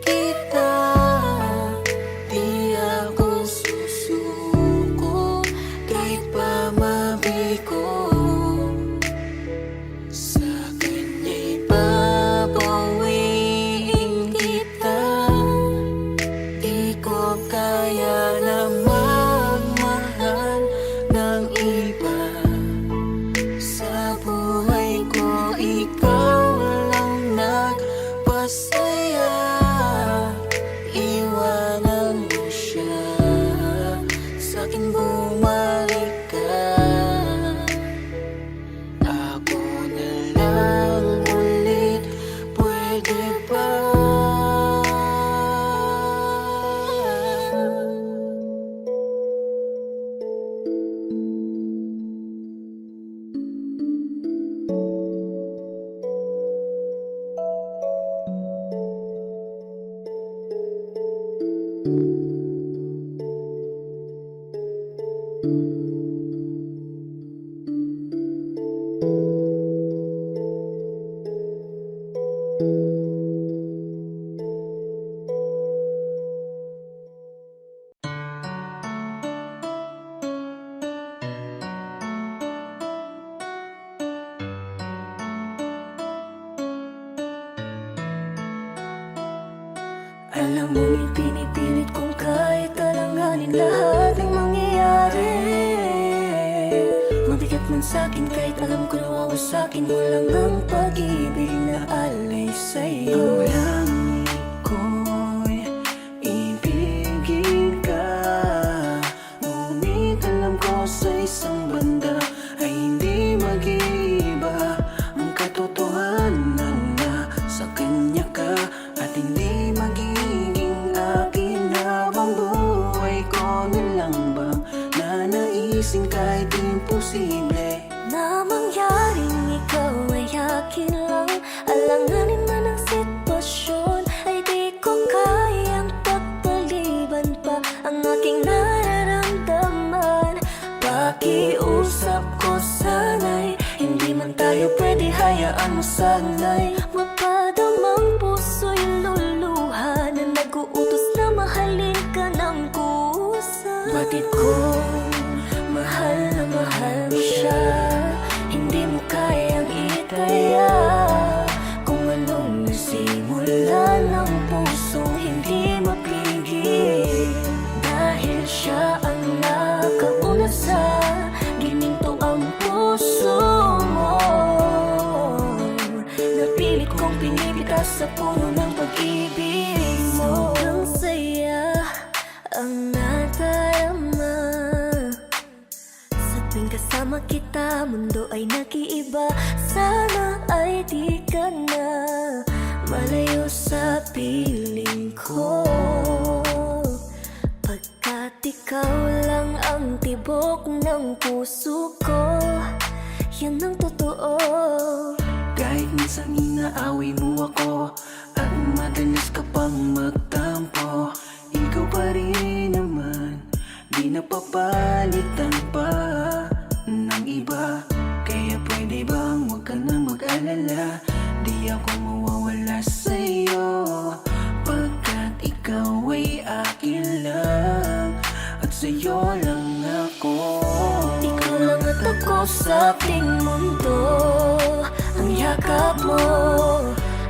kita. Di ako susuko kahit pa mabigo. Sa kanya'y babawiin kita. Di ko kaya na magmahal ng iba. Sa buhay ko, ikaw lang nagpasaya. Iwanan mo siya, sa'kin bumalik ka. Ako na lang ulit, pwede ba? Alam mo, pinipilit kong kahit alanganin lahat ng mangyayari. Mabigat man sa'kin kahit alam ko nawawa sa'kin. Walang ang pag-ibig na alay sa'yo. Ang langit ko'y ibigin ka. Ngunit alam ko sa isang banda ay hindi mag-iiba ang katotohanan na sa kanya ka. At hindi magiging akin habang buhay ko na lang bang nanaisin kahit imposible na mangyaring ikaw ay akin lang. Alanganin man ang sitwasyon ay di ko kayang pagpaliban pa ang aking nararamdaman. Pakiusap ko sana'y hindi man tayo pwede, hayaan mo sana'y mapadamang puso'y luluha na nag-uutos na mahalin ka ng kusa. Batid kong mahal na mahal mo siya, hindi mo kayang itaya kung anong nasimula ng pusong hindi mapigil. Dahil siya ang nakauna sa gininto ang puso mo. Napilit kong pinipitas sa puno ng pag-ibig mo. Sobrang mundo ay nag-iiba. Sana ay di ka na malayo sa piling ko, pagkat ikaw lang ang tibok ng puso ko. Yan ang totoo. Kahit minsan inaaway mo ako at madalas ka pang magtampo, ikaw pa rin naman, di napapalitan pa ng iba. Kaya pwede bang huwag ka na mag-alala, di ako mawawala sa'yo, pagkat ikaw ay akin lang at sa'yo lang ako. Ikaw lang at ako sa ating mundo. Ang yakap mo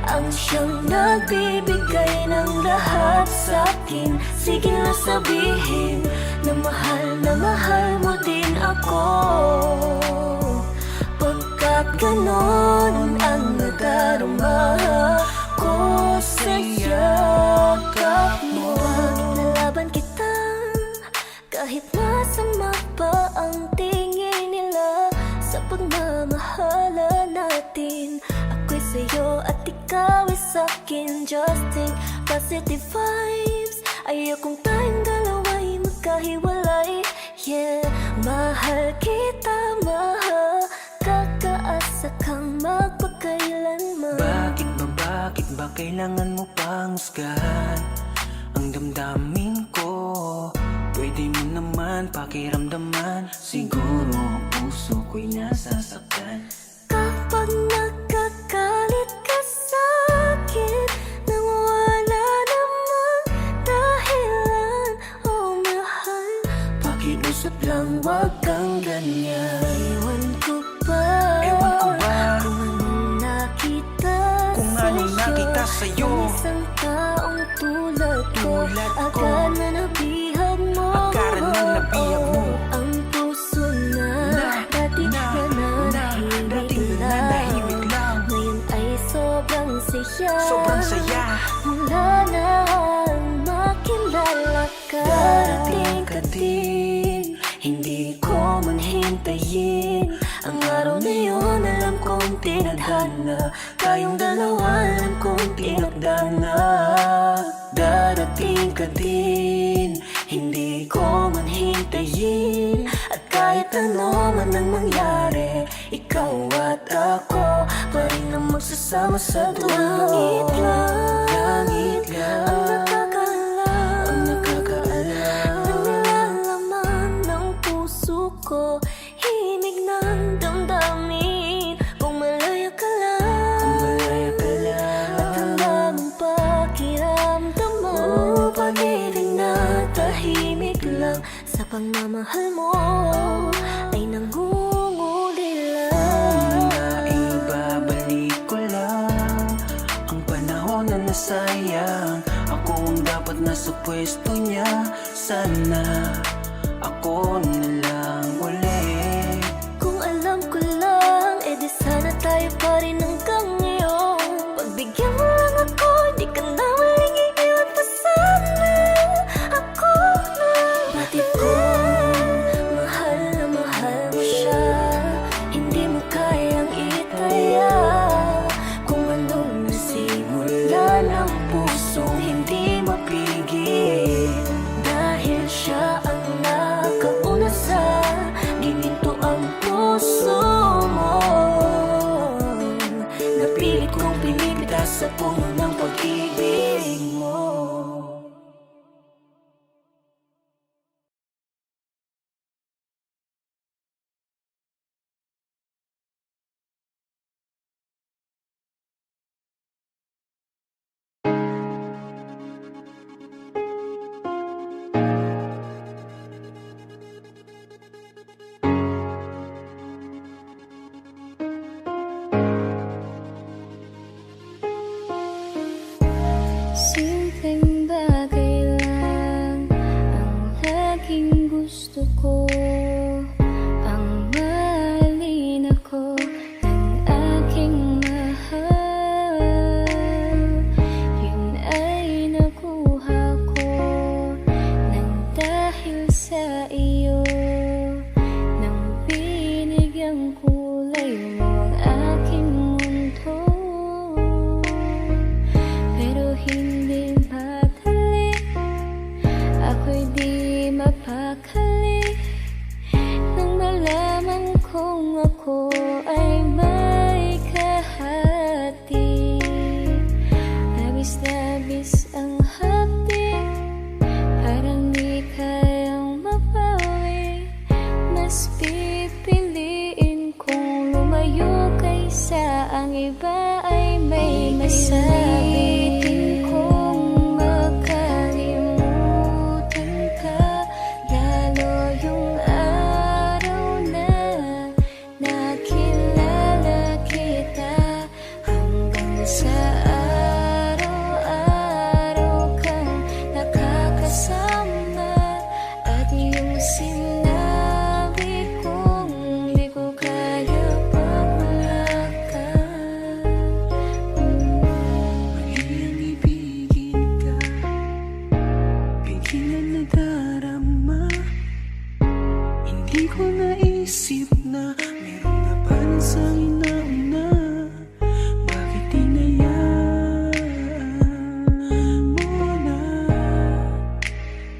ang siyang nagbibigay ng lahat sa akin. Sige na sabihin na mahal mo din ako, pagkat ganon ang nadarama ko sa yakap mo. Nalaban kita kahit masama pa ang tingin nila sa pagmamahala natin. Ako'y sa'yo at ikaw ay sa'kin. Just think positive vibes. Ayokong tayong dalawa'y magkahiwalay. Yeah, mahal kita, mahal. Kakaasa kang magpakailanman. Bakit ba kailangan mo pang husgahan ang damdamin ko? Pwede mo naman pakiramdaman, siguro ang puso ko'y nasasaktan. Kapag nagkakalit ka sa'kin nang wala namang dahilan, oh mahal, Pakiusap lang, wag kang ganyan. Ewan ko ba kung anong nakita sa'yo ng isang taong tulad ko. Agad na nabihag mo ang puso na dati nananahimik lang. Ngayon ay sobrang saya, mula nang makilala ka. Darating ka din, hindi ko man hintayin. Ang araw na yun alam kong tinadhana, tayong dalawa alam kong tinagdana. Darating ka din, hindi ko man hintayin. At kahit ano man ang mangyari, ikaw at ako pa rin ang magsasama sa dulo. Langit lang ang nakakaalam, Ang nilalaman ng puso ko, himig ng damdamin. Kung malaya ka lang at handa mong pakiramdaman, pag-ibig na tahimik lang sa pagmamahal mo ay nangungulila. Naibabalik ko lang ang panahon na nasayang. Ako ang dapat nasa pwesto niya. Sana ako na lang ulit. Kung alam ko lang, edi sana tayo pa rin hanggang ngayon. Pagbigyan mo lang ako, di ka na maling iiwan pa sana. Ako na batid ko, mahal na mahal mo siya. Hindi mo kayang itaya kung anong nasimula ng pusong hindi mapigil. Dahil siya ang nakauna sa gininto ang puso mo. makali nang malaman kong ako ay may kahati. Labis-labis ang hapdi, parang di kayang mabawi. Mas pipiliin kong lumayo kaysa ang iba ay may masabi. Pipiliin kong makalimutan ka, lalo yung araw na nakilala kita. Hanggang sa araw-araw kang nakakasama, at yung sinabi kong di ko kaya pag wala ka. Maging ibigin ka, bigyan na darama. Hindi ko naisip na meron na pala sa inauna. Bakit hinayaan mo na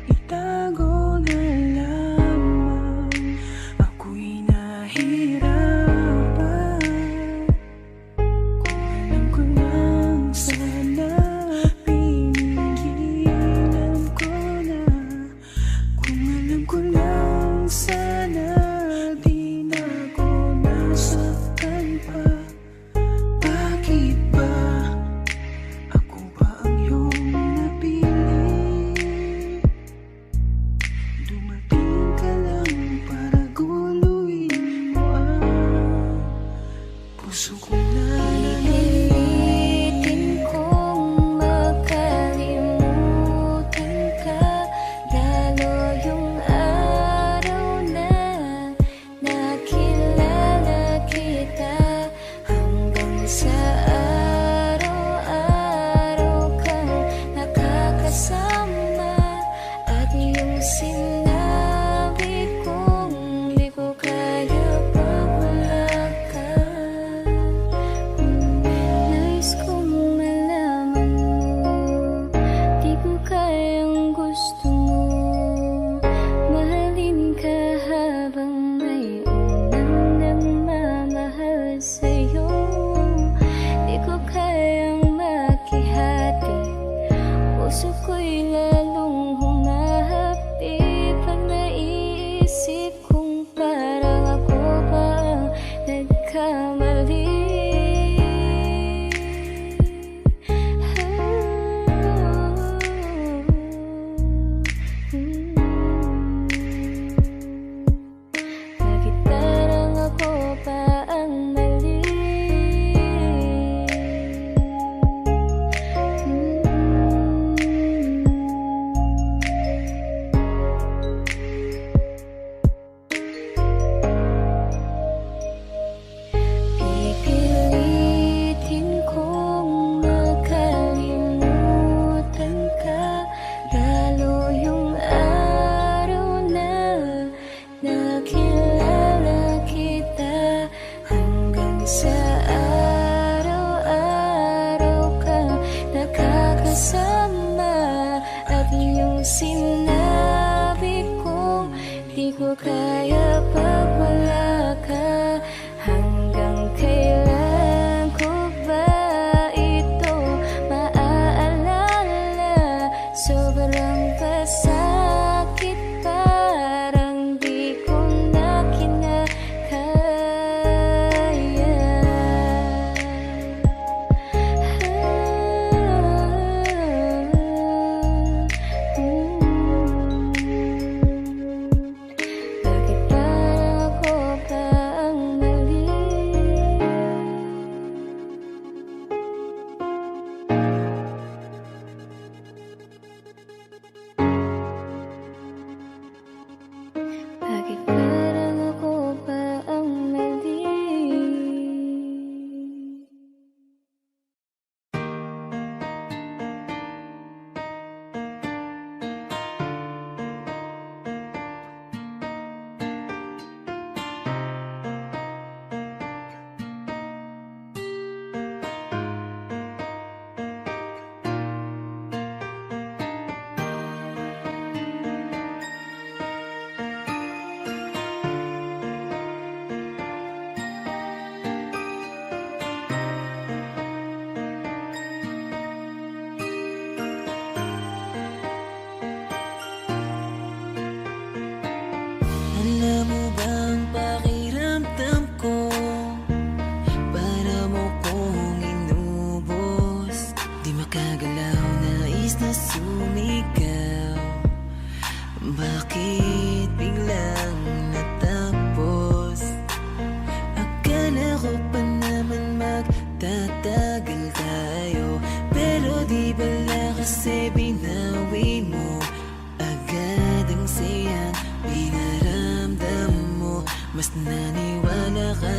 itago na lamang? Ako'y nahirapan. Kung alam ko lang sana, pinigilan ko na. Kung alam ko lang sana, di na ako nasaktan pa. Bakit ba? Ako ba ang iyong napili? Dumating ka lang para guluhin mo ang puso kong nananalig. Pipilitin kong makalimutan ka, lalo yung araw na nakilala kita. Hanggang sa araw-araw kang nakakasama, at yung sinabi kong di ko kaya pag wala ka. Nais kong malaman mo, di ko kayang gusto mo. Mahalin ka habang may unang nagmamahal sa'yo. Di ko kayang makihati, puso ko'y lalong humahapdi pag naiisip kong parang ako pa ang nagkamali. Bakit parang ako pa ang mali? Pipilitin kong makalimutan ka, lalo yung araw na nakilala kita. Hanggang sa araw-araw kang nakakasama, at yung sinabi kong di ko kaya pag wala ka. Hanggang kailan ko ba ito maaalala? Sobrang pasakit, parang di ko na kinakaya. Bakit parang ako pa ang mali?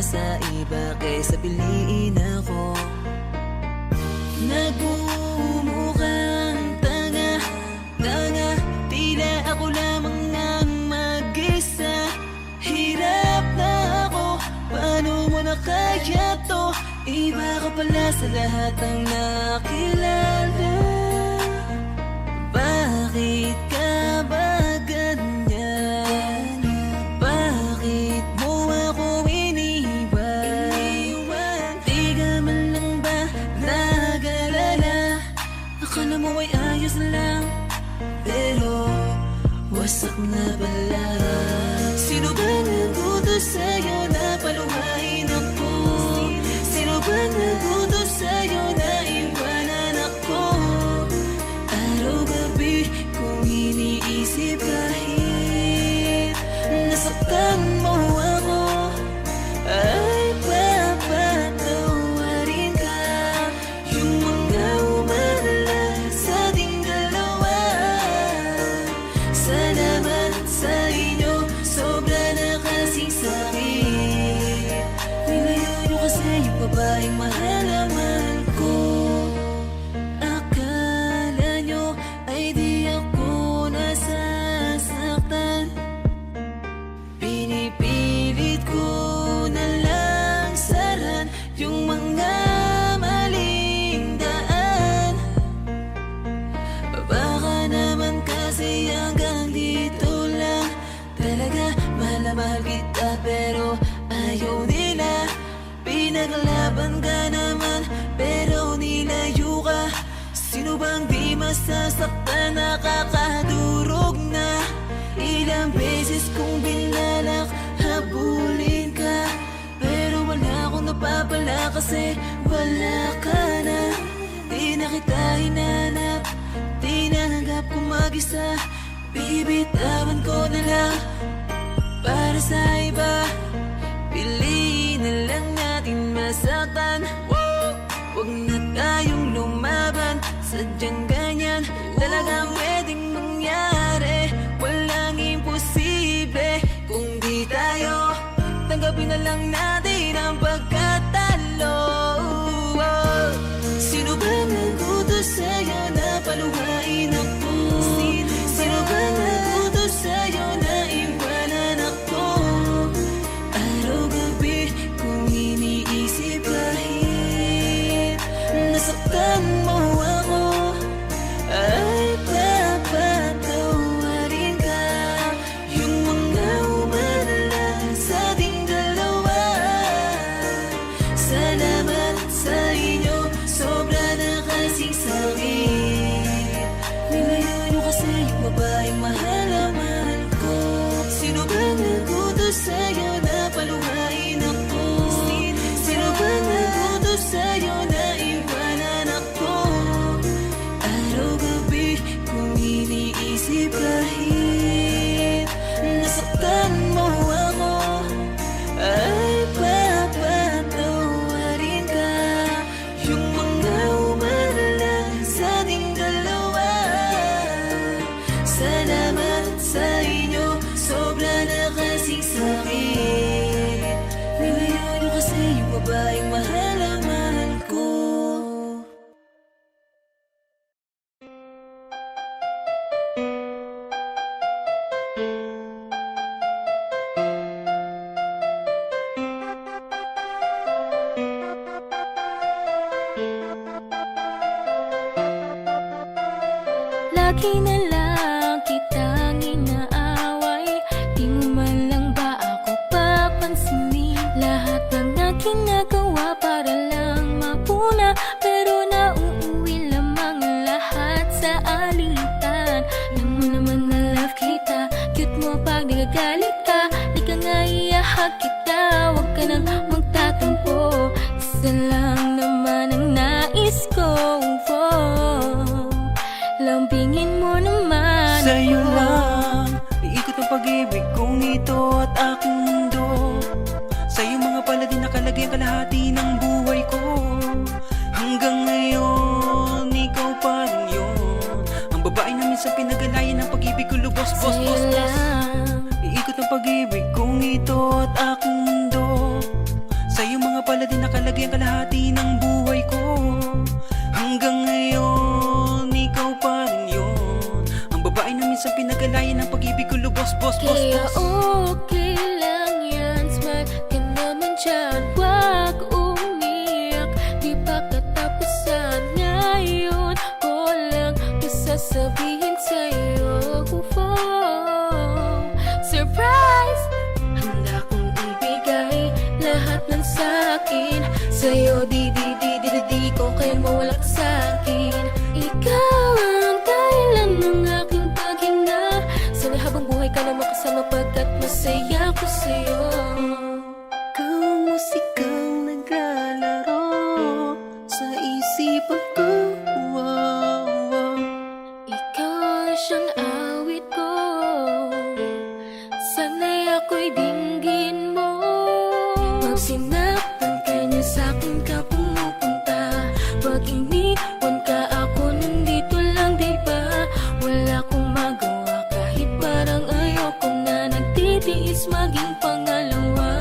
sa iba kaysa piliin ako. Nagmumukhang tanga, tila ako lamang ang mag-isa. Hirap na ako, paano mo na kaya to? Iba ka pala sa lahat ng nakilala. Bakit ka ba ganyan? Bakit mo ako iniwan? Di ka man lang ba nag-alala? Akala mo ay ayos lang, pero wasak na pala. Sino ba nagutos sa'yo na paluhain ako? Sino ba nagutos sa'yo na iwanan ako? Araw-gabi kung iniisip kahit nasaktan mo ako, ay papatawarin ka. Yung mga umalala sa ating dalawa, salamat sa inyo, sobra na kasing sakit. Nilayo nyo kasi yung babaeng mahal na mahal ko. Akala nyo ay di ako nasasaktan. Pinipilit ko na lang saran yung mga maling daan. Baka naman kasi hanggang dito lang. Talaga mahal na mahal kita pero ayaw nila. Pinaglaban ka naman pero nilayo ka. Sino bang di masasaktan, nakakadurog na? Ilang beses kong binalak habulin ka, pero wala akong napapala kasi wala ka na. Di na kita hinanap, di nanggap kong mag-isa. Bibitawan ko na lang para sa iba. Piliin na lang natin masaktan. Huwag na tayong lumaban, sadyang ganyan talagang pwedeng mangyari. Walang imposible kung di tayo. Tanggapin na lang natin ang pagkatalo. Sino ba nagutos sa'yo na paluhain ako? Sino ba nagutos sa'yo na iwanan ako? Araw-gabi kung iniisip kahit nasaktan mo ako, ay papatawarin ka. Yung mga umalala sa ating dalawa, salamat sa inyo, sobra na kasing sakit. Nilayo nyo kasi yung babaeng mahal na mahal ko. Sino ba nagutos sa'yo na paluhain ako? Sino ba nagutos sa'yo na iwanan ako? Araw-gabi kung iniisip kahit nasaktan mo ako, ay papatawarin ka. Yung mga umalala sa ating dalawa, salamat sa inyo, sobra na kasing sakit. Nilayo nyo kasi yung babaeng mahal na mahal ko. Lagi na lang kitang inaaway, di mo man lang ba ako papansinin? Lahat ng aking nagawa para lang mapuna, pero nauuwi lamang lahat sa alitan. Alam mo naman na love kita, cute mo pag nagagalit ka. Di ka nga iahag kita, huwag ka nang magtatampo. Isa lang naman ang nais ko, lambingin mo naman Sa'yo ako. lang iikot ang pag-ibig kong ito at aking mundo. Sa'yo mga paladin nakalagay ang kalahati ng buhay ko. Hanggang ngayon, ikaw pa rin yun. Ang babae na minsan pinagalayan ng pag-ibig ko lubos, boss, Sa'yo boss, boss. lang Iikot ang pag-ibig kong ito at aking mundo. Sa'yo mga pala din nakalagay ang kalahati ng buhay ko. Hanggang ngayon, ikaw pa rin yun. Ang babae na minsan pinagalayan ng pag-ibig ko, lubos, boss, boss, Kaya boss. okay lang yan, smile ka naman dyan, wag umiyak. Di pa katapusan ngayon, ko lang sasabihin sa'yo. Surprise! Handa kong ibigay lahat ng sa'kin sa'yo, di ko kaya mawala ka sa'kin. Ikaw ang dahilan ng aking paghinga. Sana habang buhay ka na makasama pagkat masaya ko sa'yo. Ikaw ang musikang naglalaro sa isipan ko. Ikaw ang siyang awit ko. Sana'y ako'y dinggin mo. Pag sinaktan ka niya sa'kin ka pumupunta. Pag iniwan ka ako nandito lang, diba? Wala akong magawa kahit parang ayoko na. Nagtitiis maging pangalawa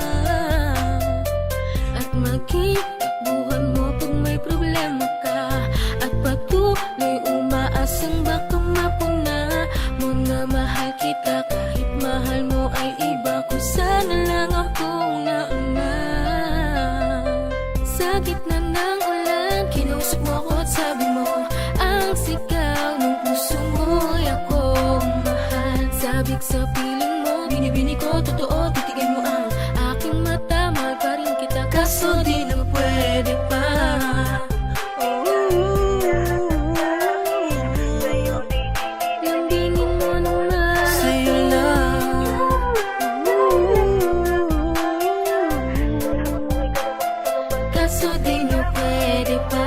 at maging takbuhan mo pag may problema ka. At patuloy umaasang baka mapuna mo na mahal kita kahit mahal mo ay iba. Kung sana lang akong nauna. Sa gitna ng ulan, kinausap mo ako at sabi mo ang sigaw ng puso mo'y akong mahal. Sabik sa piling mo, binibini ko, totoo, titigay mo ang aking mata. Mahal pa rin kita, kaso di na pwede pa. Lambingin mo naman Sa'yo lang. kaso di na pwede pa.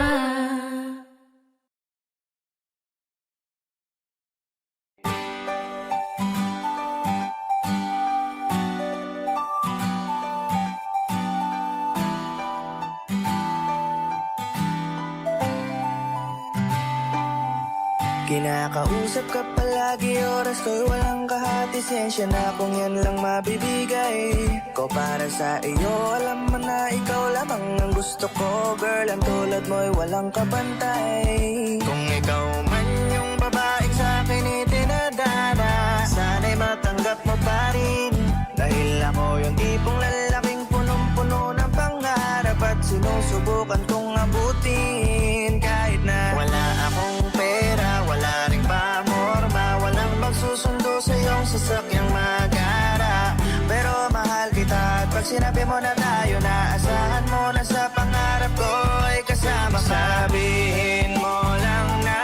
Kinakausap ka palagi, oras ko'y walang kahati. Sensya na kung yan lang mabibigay ko para sa iyo. Alam mo na ikaw lamang ang gusto ko. Girl, ang tulad mo'y walang kabantay. Kung ikaw man yung babaeng sa akin itinadana, sana'y matanggap mo pa rin. Dahil ako yung tipong lalaking punong-puno ng pangarap at sinusubukan kong abutin. Kahit na wala akong pera, wala ring pamorma, walang magsusundo sa iyong sasakyang magara. Pero mahal kita at pag sinabi mo na tayo na, asahan mo na sa pangarap ko ay kasama ka. Sabihin mo lang na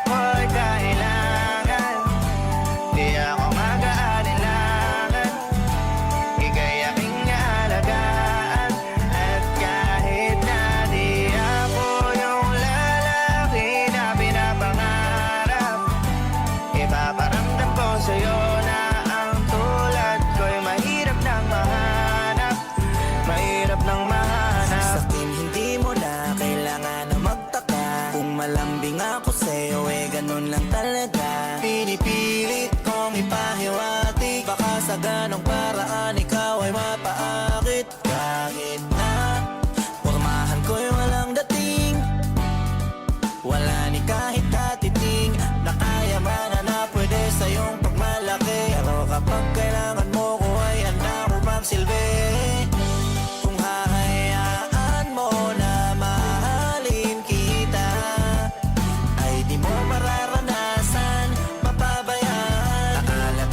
ako'y kailangan, di ako mag-aalinlangan. Ika'y aking alagaan. At kahit na di ako yung lalaki na pinapangarap, ipaparamdam ko sa'yo na ang tulad ko'y mahirap nang mahanap. Mahirap nang mahanap. Sa akin hindi mo na kailangan na magtaka. Kung malambing ako sa'yo, ganun lang talaga. Pinipilit kong ipahiwatig, baka sa ganong paraan ikaw ay mapaakit. Kahit na pormahan ko'y walang dating, wala ni kahit katiting na kaya man na pwede sa iyong pagmalaki. Pero kapag kailangan mo ko ay handa ko magsilbi. Kung hahayaan mo na mahalin kita, ay di mo mararanasan mapabayaan. Akala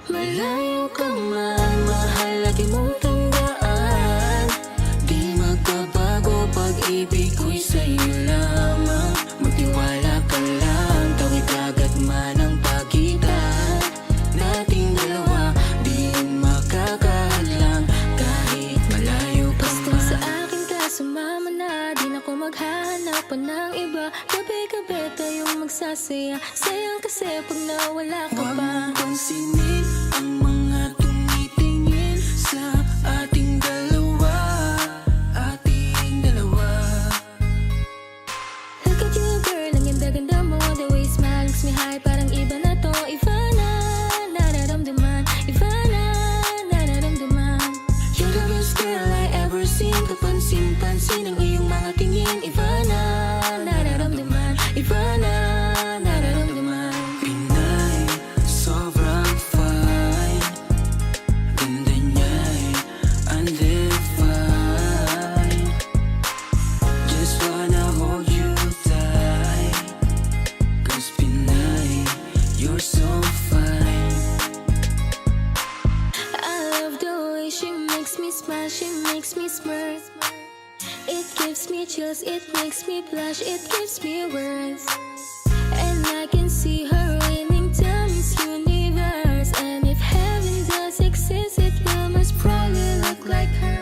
Malayo ka man, mahal lagi mong tandaan. Di magbabago, pag-ibig ko'y sa'yo lamang. Magtiwala ka lang, tawid agad man ang pagitan nating dalawa. Di makakahadlang kahit malayo ka man. Basta sa akin ka sumama na, di na ko maghahanap pa ng iba. Gabi-gabi tayong magsasaya, sayang kasi pag nawala ka Huwag pa. mong pansinin ang mga tumitingin sa ating dalawa, ating dalawa. Look at you girl, ang ganda-ganda mo. The way you smile makes me high, parang iba na to. Iba na, nararamdaman. Iba na, nararamdaman. You're the best girl I ever seen. Kapansin-pansin ang iyong mga tingin. Iba na, nararamdaman. Iba na, nararamdaman. Pinay, sobrang fine. Ganda niya'y undefined. Just wanna hold you tight. 'Cause Pinay, you're so fine. I love the way she makes me smile, she makes me smirk. It gives me chills, it makes me blush, it gives me words. And I can see her winning down Miss Universe. And if heaven does exist, it will most probably look like her.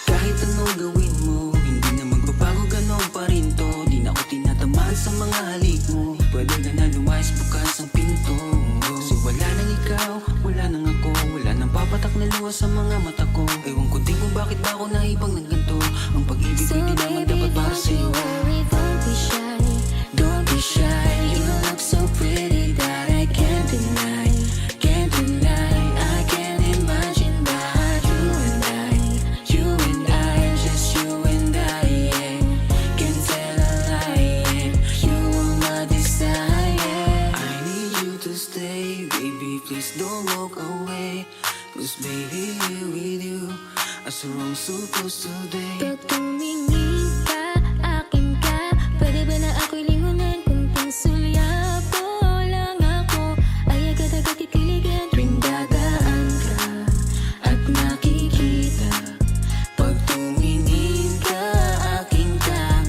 Kahit anong gawin mo, hindi na magbabago, ganon pa rin to. Di na ako tinatamaan sa mga halik mo. Pwede ka na lumayas, bukas ang pinto. Kasi wala nang ikaw, wala nang ako. Wala nang papatak na luha sa mga mata ko. Ewan ko din kung bakit ba ako naibang ng ganito. Ang pag-ibig So ko'y di naman baby, dapat para don't you sa'yo. worry, don't be shy. Don't be shy, you look so pretty that I can't deny. Can't deny, I can't imagine that you and I, just you and I, yeah. Can't tell a lie, yeah. You are my desire. I need you to stay, baby, please don't walk away. 'Cause baby, here with you, I swear I'm supposed to day. Pag tumingin ka, akin ka. Pwede ba na ako'y lingunan? Kunting sulyapo lang ako, ay agad-agad titiligan. Tuwing dadaan ka at nakikita, Pag tumingin ka, akin ka,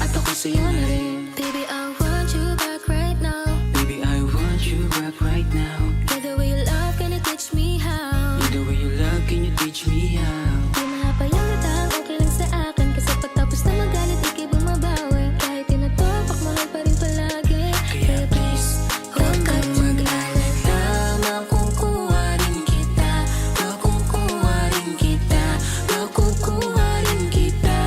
at ako sa'yo na rin. baby, I want you back right now. Baby, I want you back right now. By the way you love, can you teach me how? The way you love, can you teach me how? Di mahapayang natang okay lang sa akin. Kasi pagtapos na magalit, ikay bumabawi. Kahit tinatopak, mahal pa rin palagi. Kaya please, huwag kang mag-alala. Makukuha rin kita, makukuha rin kita, makukuha rin kita.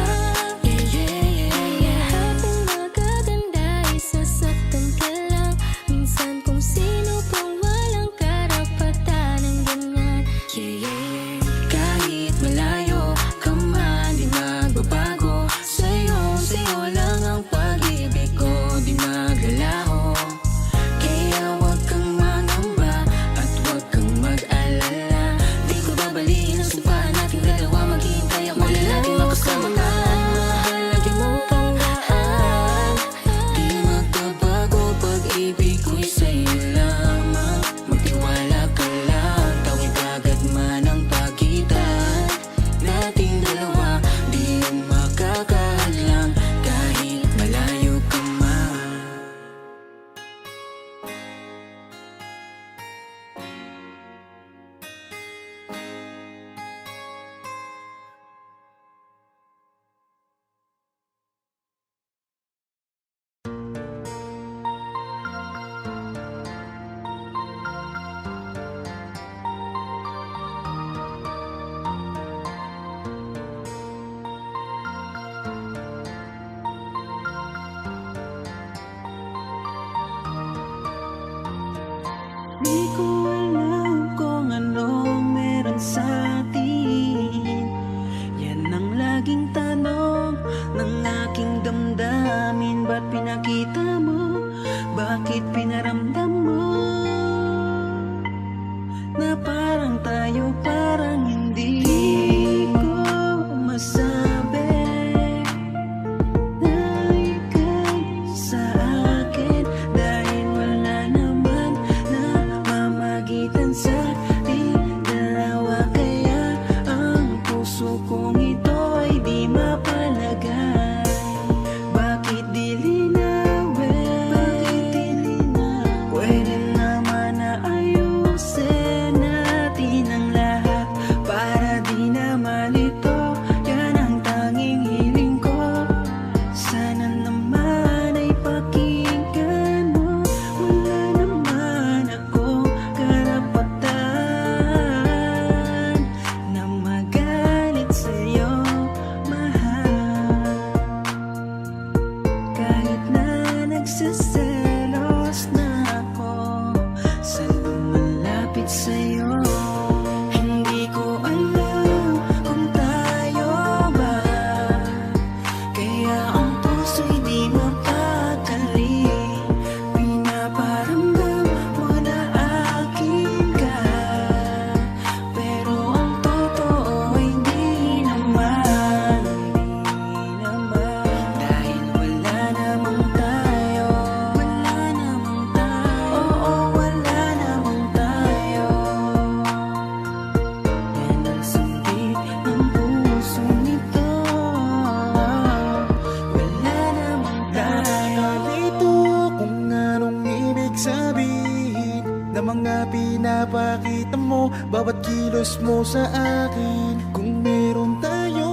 Yeah, yeah, yeah, yeah. Habang magaganda, isasaktan ka lang. Minsan kung sino pang walang karapatan ng ganyan. Yeah, yeah, yeah. Kahit malayo ka man, di magbabago. Sa'yo lang ang pag-ibig ko, di maglalaho. Kaya huwag kang mangamba at huwag kang mag-alala. Di ko babaliin ang sumpahan nating dalawa. Maghihintay ako na laging makasama ka. Mahal lagi mong tandaan. Di magbabago, pag-ibig ko'y sa'yo lamang. Magtiwala ka lang, tawid agad man ang pagitan nating dalawa. Di yun makakahadlang kahit malayo ka man. Di ko alam kung ano meron sa atin. Yan ang laging tanong ng aking damdamin. Ba't pinakita mo? Bakit pinaramdam mo? Na parang tayo, parang hindi ko masabi na ikaw sa akin. Dahil wala naman na mamagitan sa pinapakita mo, bawat kilos mo sa akin. Kung meron tayo,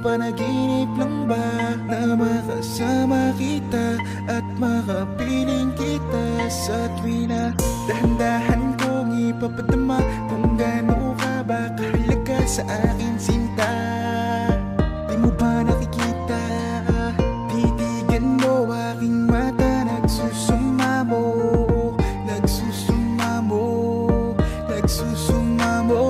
panaginip lang ba na makasama kita at makapiling kita sa tuwi na dahan-dahan kong ipapadama kung gaano ka ba kahalaga sa akin, sinta. Di mo ba nakikita? Titigan mo aking mata, nagsusumamo, nagsusumamo, nagsusumamo.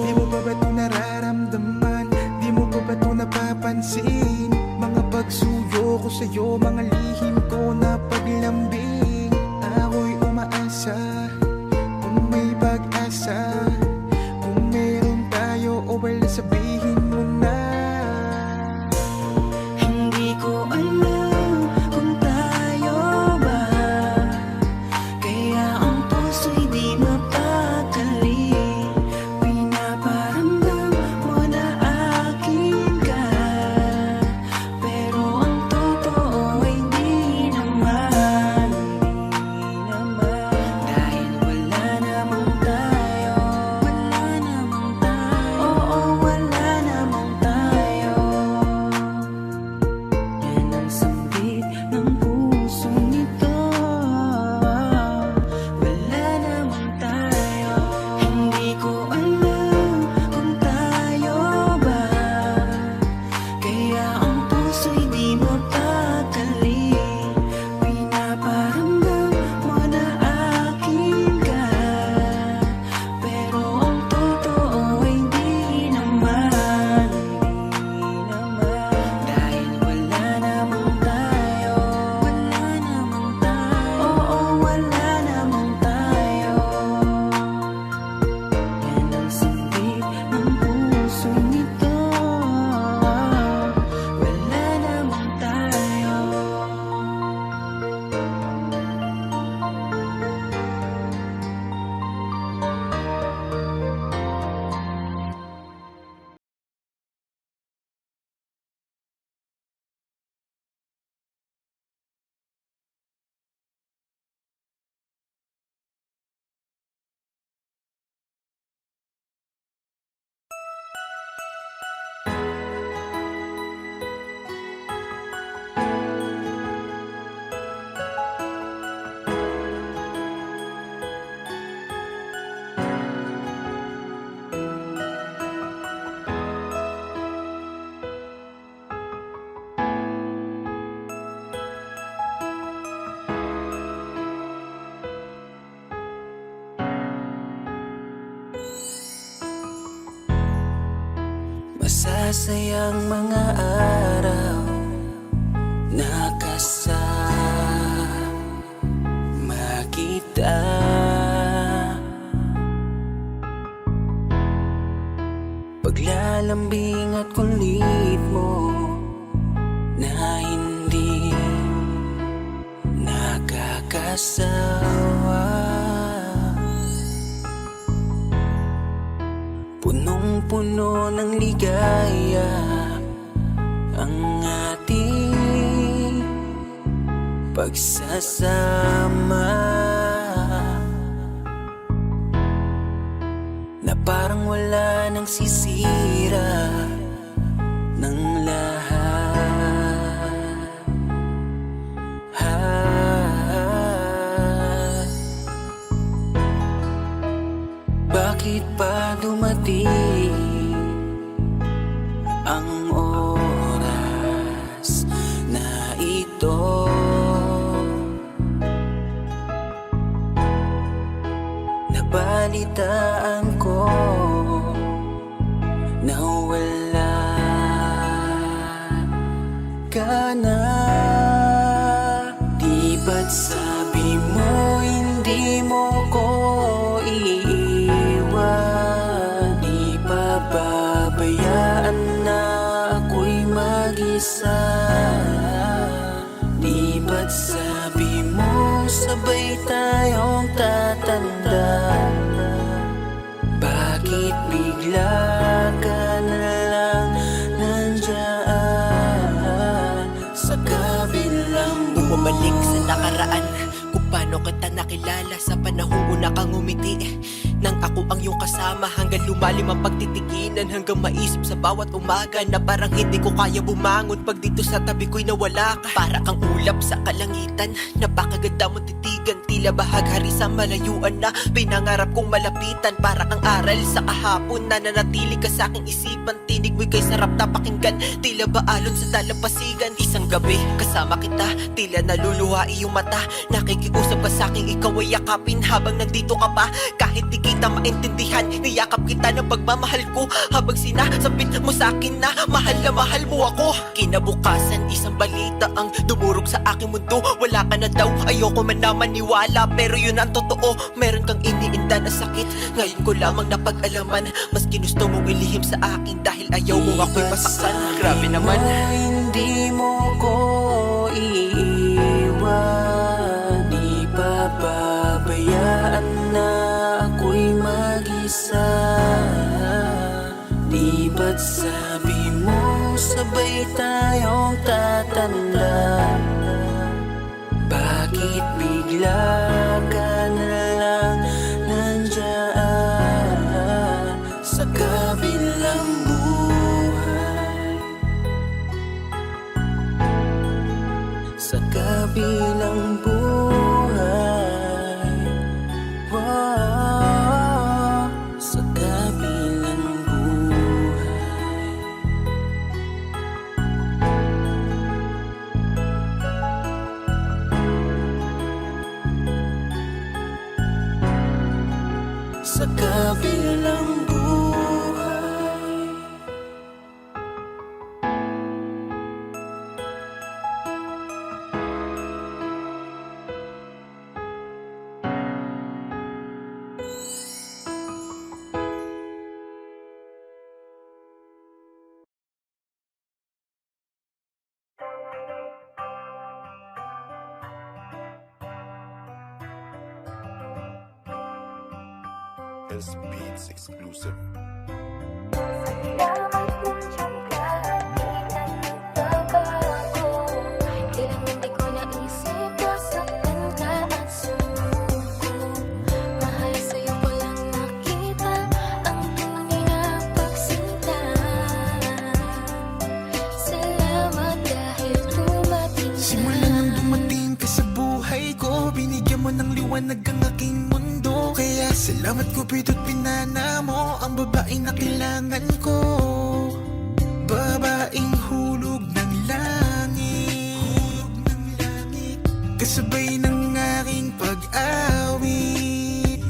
Di mo ba ito nararamdaman? Di mo ba ito napapansin? Mga pagsuyo ko sa'yo, mga lihim ko na paglambing. Ako'y umaasa kung may pag-asa, kung meron tayo o wala, sabihin mo na. Hindi ko alam kung tayo ba, kaya ang puso'y di mapakali. Pinaparamdam mo na akin ka, pero ang totoo ay di naman, di naman. Dahil wala namang tayo, wala namang tayo, oo, wala namang tayo. Yan ang sambit ng puso nito, wala namang tayo. Hindi ko alam kung tayo ba, kaya ang puso'y di mapakali. Pinaparamdam mo na akin ka, pero ang totoo ay di naman, di naman. Dahil wala namang tayo, wala namang tayo, oo, wala namang tayo. Yan ang sambit ng puso nito, wala namang tayo. Masasayang mga araw na kasama kita. Paglalambing at kulit mo na hindi nakakasawa. Punong-puno ng ligaya ang ating pagsasama, na parang wala nang sisira ng lahat. Bakit ba dumating ang oras na ito? Nabalitaan ko na wala ka na. Di ba't sabi mo hindi mo ko iiwan? Di pa babayaan na ako'y mag-isa? Di ba't sabi mo sabay tayong tatanda? Bakit bigla ka na lang nandyan sa kabilang Bumalik sa nakaraan, kung paano kita nakilala sa panahong una kang umiti. Nang ako ang iyong kasama hanggang lumalim ang pagtitiginan, hanggang maisip sa bawat umaga na parang hindi ko kaya bumangon pag dito sa tabi ko'y nawala ka. Para kang ulap sa kalangitan, napakaganda mong titigan, tila bahaghari sa malayuan na pinangarap kong malapitan. Para kang aral sa kahapon na nanatili ka sa aking isipan, tinig mo'y kay sarap na pakinggan, tila ba alon sa dalampasigan. Isang gabi kasama kita, tila naluluha iyong mata, nakikiusap ka sa aking ikaw ay yakapin habang nandito ka pa. Kahit di kita maintindihan, niyakap kita ng pagmamahal ko, habang sinasabit mo sa akin na mahal mo ako. Kinabukasan isang balita ang dumurog sa aking mundo, wala ka na daw, ayoko man na maniwala, pero yun ang totoo. Meron kang iniinda na sakit, ngayon ko lamang napag-alaman, mas ginusto mong ilihim sa akin dahil ayaw mong ako'y masaktan. Grabe naman. Hindi mo ko iiwan, di papabayaan na ako'y mag-isa. Di ba't sabi mo sabay tayong tatanda? Bakit bigla ka na lang nandyan sa kabilang buhay? Sa kabilang buhay, wow, sa kabilang buhay. Sa kabilang buhay. S Beats exclusive. Salamat nandiyan ka, di ka nagbabago. Kailang hindi ko naisip, nasaktan ka at sumuko. Mahal sa'yo ko lang nakita ang tunay na pagsinta. Salamat dahil dumating ka. Simula nang dumating ka sa buhay ko, binigyan mo ng liwanag ang aking mundo. Kaya salamat Cupido't pinana mo ang babaeng na kailangan ko. Babaeng hulog ng langit, kasabay ng aking pag-awit.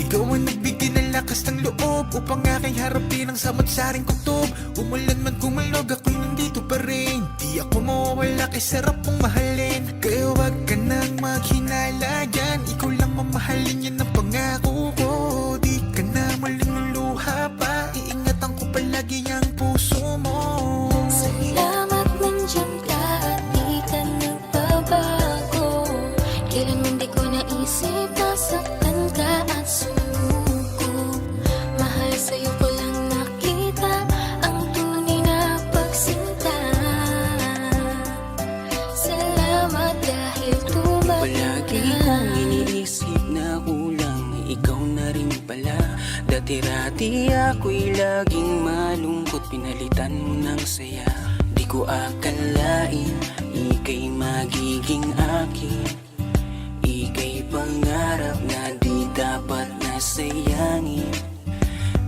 Ikaw ang nagbigay ng lakas ng loob upang aking harapin ang samot-saring kutob. Umulan man kumalog, ako'y nandito pa rin. Di ako mawawala kay sarap mong mahalin. Kaya wag ka nang maghinala dyan, ikaw lang mamahalin, yan ang pangako ko. Di ka na malululuha pa, iingatan ko palagi ang puso mo. Salamat nandiyan ka at di ka nagbabago. Kailanman di ko naisip, nasaktan ka at sumuko. Mahal sa'yo ko lang nakita ang tunay na pagsinta. Salamat dahil Palagi dumating kong ka. iniisip na kulang ikaw na rin pala. Dati-rati ako'y laging malungkot, pinalitan mo ng saya. Di ko akalain ika'y magiging akin. Ika'y pangarap na di dapat nasayangin.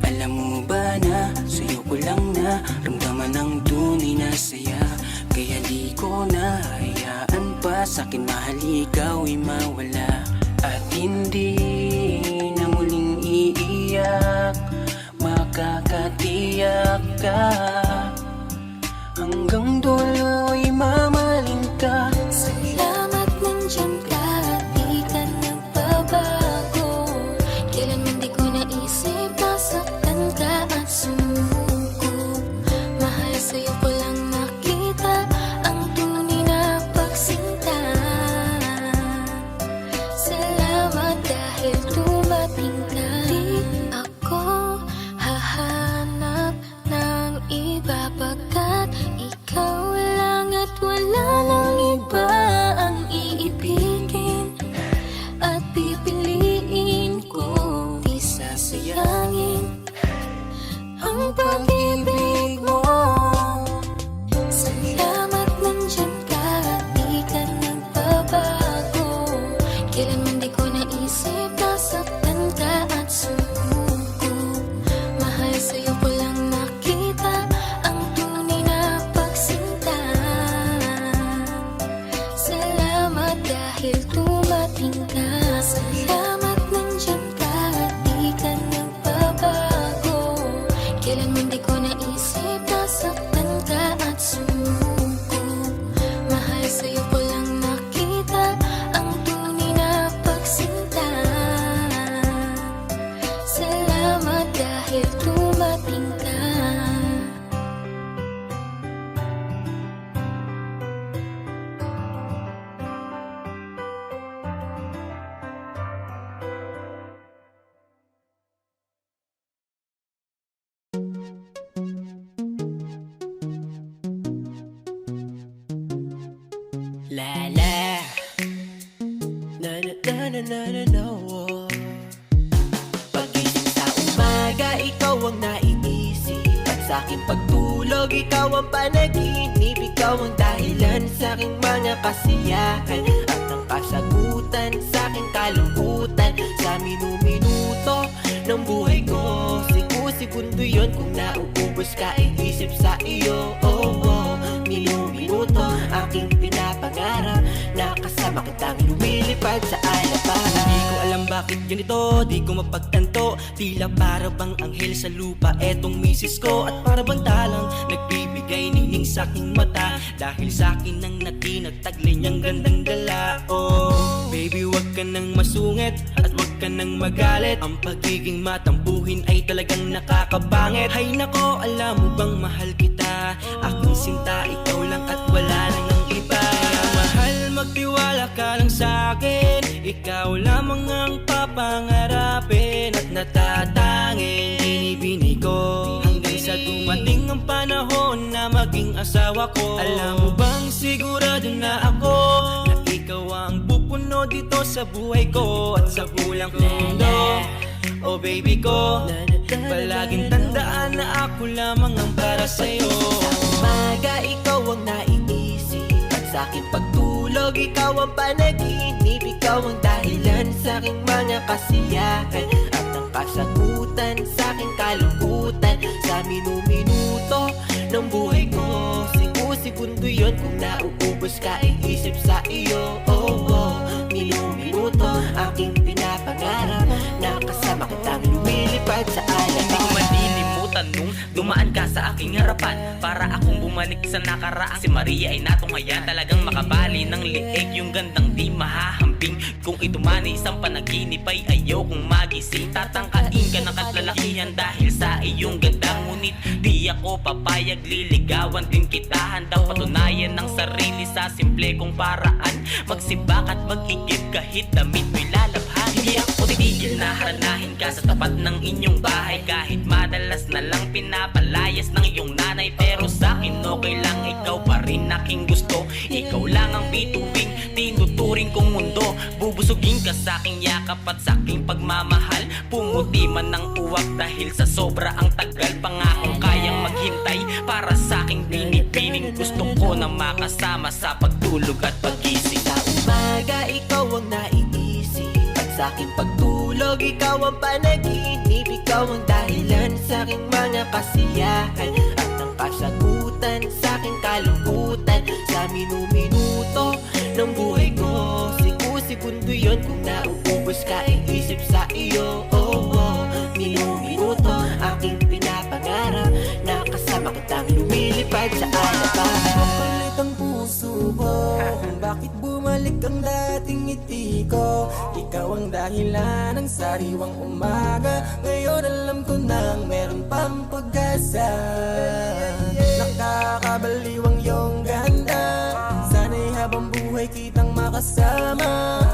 Alam mo ba na sa'yo ko lang na ramdaman ang tunay na saya. Kaya di ko na hayaan pa sa'kin mahal ikaw ay mawala. At hindi na muling iiyak, makakatiyak ka. Hanggang dulo'y mamahalin ka. Salamat nandiyan ka at di ka nagbabago. Kailanman di ko naisip, nasaktan ka at sumuko. Mahal sa'yo ko lang nakita ang tunay na pagsinta. Salamat dahil dumating ka. Di ako hahanap ng iba pagkat ikaw lang at Kailanman di ko naisip nasaktan ka at sumuko. Mahal sa'yo ko lang nakita ang tunay na pagsinta. Salamat dahil dumating ka. Salamat nandiyan ka at di ka nagbabago. Kailanman di ko naisip nasaktan ka at sumuko. Mahal sa'yo ko lang nakita ang tunay na pagsinta. Salamat dahil dumating ka. La la na na na na na na na oh. Pagising sa umaga, ikaw ang naiisip. At sa aking pagtulog, ikaw ang panaginip. Ikaw ang dahilan sa aking mga kasiyahan at ang kasagutan sa aking kalungkutan. Sa minuminuto ng buhay ko, segundo yun kung nauubos ka, iisip sa iyo. Oh, oh, minuminuto aking pinapangarap na kasama kitang lumilipad sa alapahan. Di ko alam bakit ganito, di ko mapagtanto. Tila para bang anghel sa lupa etong misis ko. At para bang talang nagbibigay ningning sa aking mata. Dahil sa akin ang natinagtaglay niyang gandang dala. Oh, baby wag ka nang masungit at wag ka nang magalit. Ang pagiging matampuhin ay talagang nakakabangit. Hay nako, alam mo bang mahal kita? Aking sinta, ikaw lang at wala nang ang iba. Mahal, magtiwala ka lang sa'kin. Ikaw lamang ang papangarapin at natatanging binibini ko. Hanggang sa dumating ang panahon na maging asawa ko. Alam mo bang sigurado na ako na ikaw ang pupuno dito sa buhay ko at sa bulang mundo. Oh baby ko, palaging tandaan na ako lamang ang para sa'yo. Sa umaga, ikaw ang naiisip. At sa aking pagtulog, ikaw ang panaginip. Ikaw ang dahilan sa aking mga kasiyahan at ang kasagutan sa aking kalungkutan. Sa minuminuto ng buhay ko, segundo yun kung nauubos ka, iisip sa iyo. Oh, oh, minuminuto aking pinapangarap na kasama kitang lumilipad sa alapahan. Hindi ko malilimutan nung dumaan ka sa aking harapan. Para akong bumalik sa nakaraan. Si Maria ay natunghayan, talagang makabali ng liig. Yung gandang di mahahambing. Kung ito man ay isang panaginip ay ayaw kong magising. Tatangkain ka ng katlalakihan dahil sa iyong ganda. Ngunit di ako papayag, liligawan din kita. Handang patunayan ng sarili sa simple kong paraan. Magsibak at mag-igib kahit damit mo'y lalabhan. Hindi ako titigil na haranahin ka sa tapat ng inyong bahay. Kahit madalas na lang pinapalayas ng iyong nanay. Pero sa'kin okay lang, ikaw pa rin aking gusto. Ikaw lang ang bituing tinuturing kong mundo. Bubusugin ka sa aking yakap at sa aking pagmamahal. Pumuti man ng uwak dahil sa sobra ang tagal. Pangakong kayang maghintay para sa aking binibining. Gusto ko na makasama sa pagtulog at pagising. Sa umaga, ikaw ang naiisip. At sa aking pagtulog, ikaw ang panaginip. Ikaw ang dahilan sa aking mga kasiyahan at ang kasagutan sa aking kalungkutan. Sa minuminuto ng buhay ko, segundo yun kung nauubos ka, iisip sa iyo. Oh, oh, minuminuto aking pinapangarap na kasama kitang lumilipad sa alapahan. Makulit ang puso ko kung bakit bumalik ang dating ngiti ko. Ikaw ang dahilan ng sariwang umaga. Ngayon alam ko nang meron pang pag-asa. Nakakabaliw ang iyong ganda. Sana'y habang buhay kitang makasama.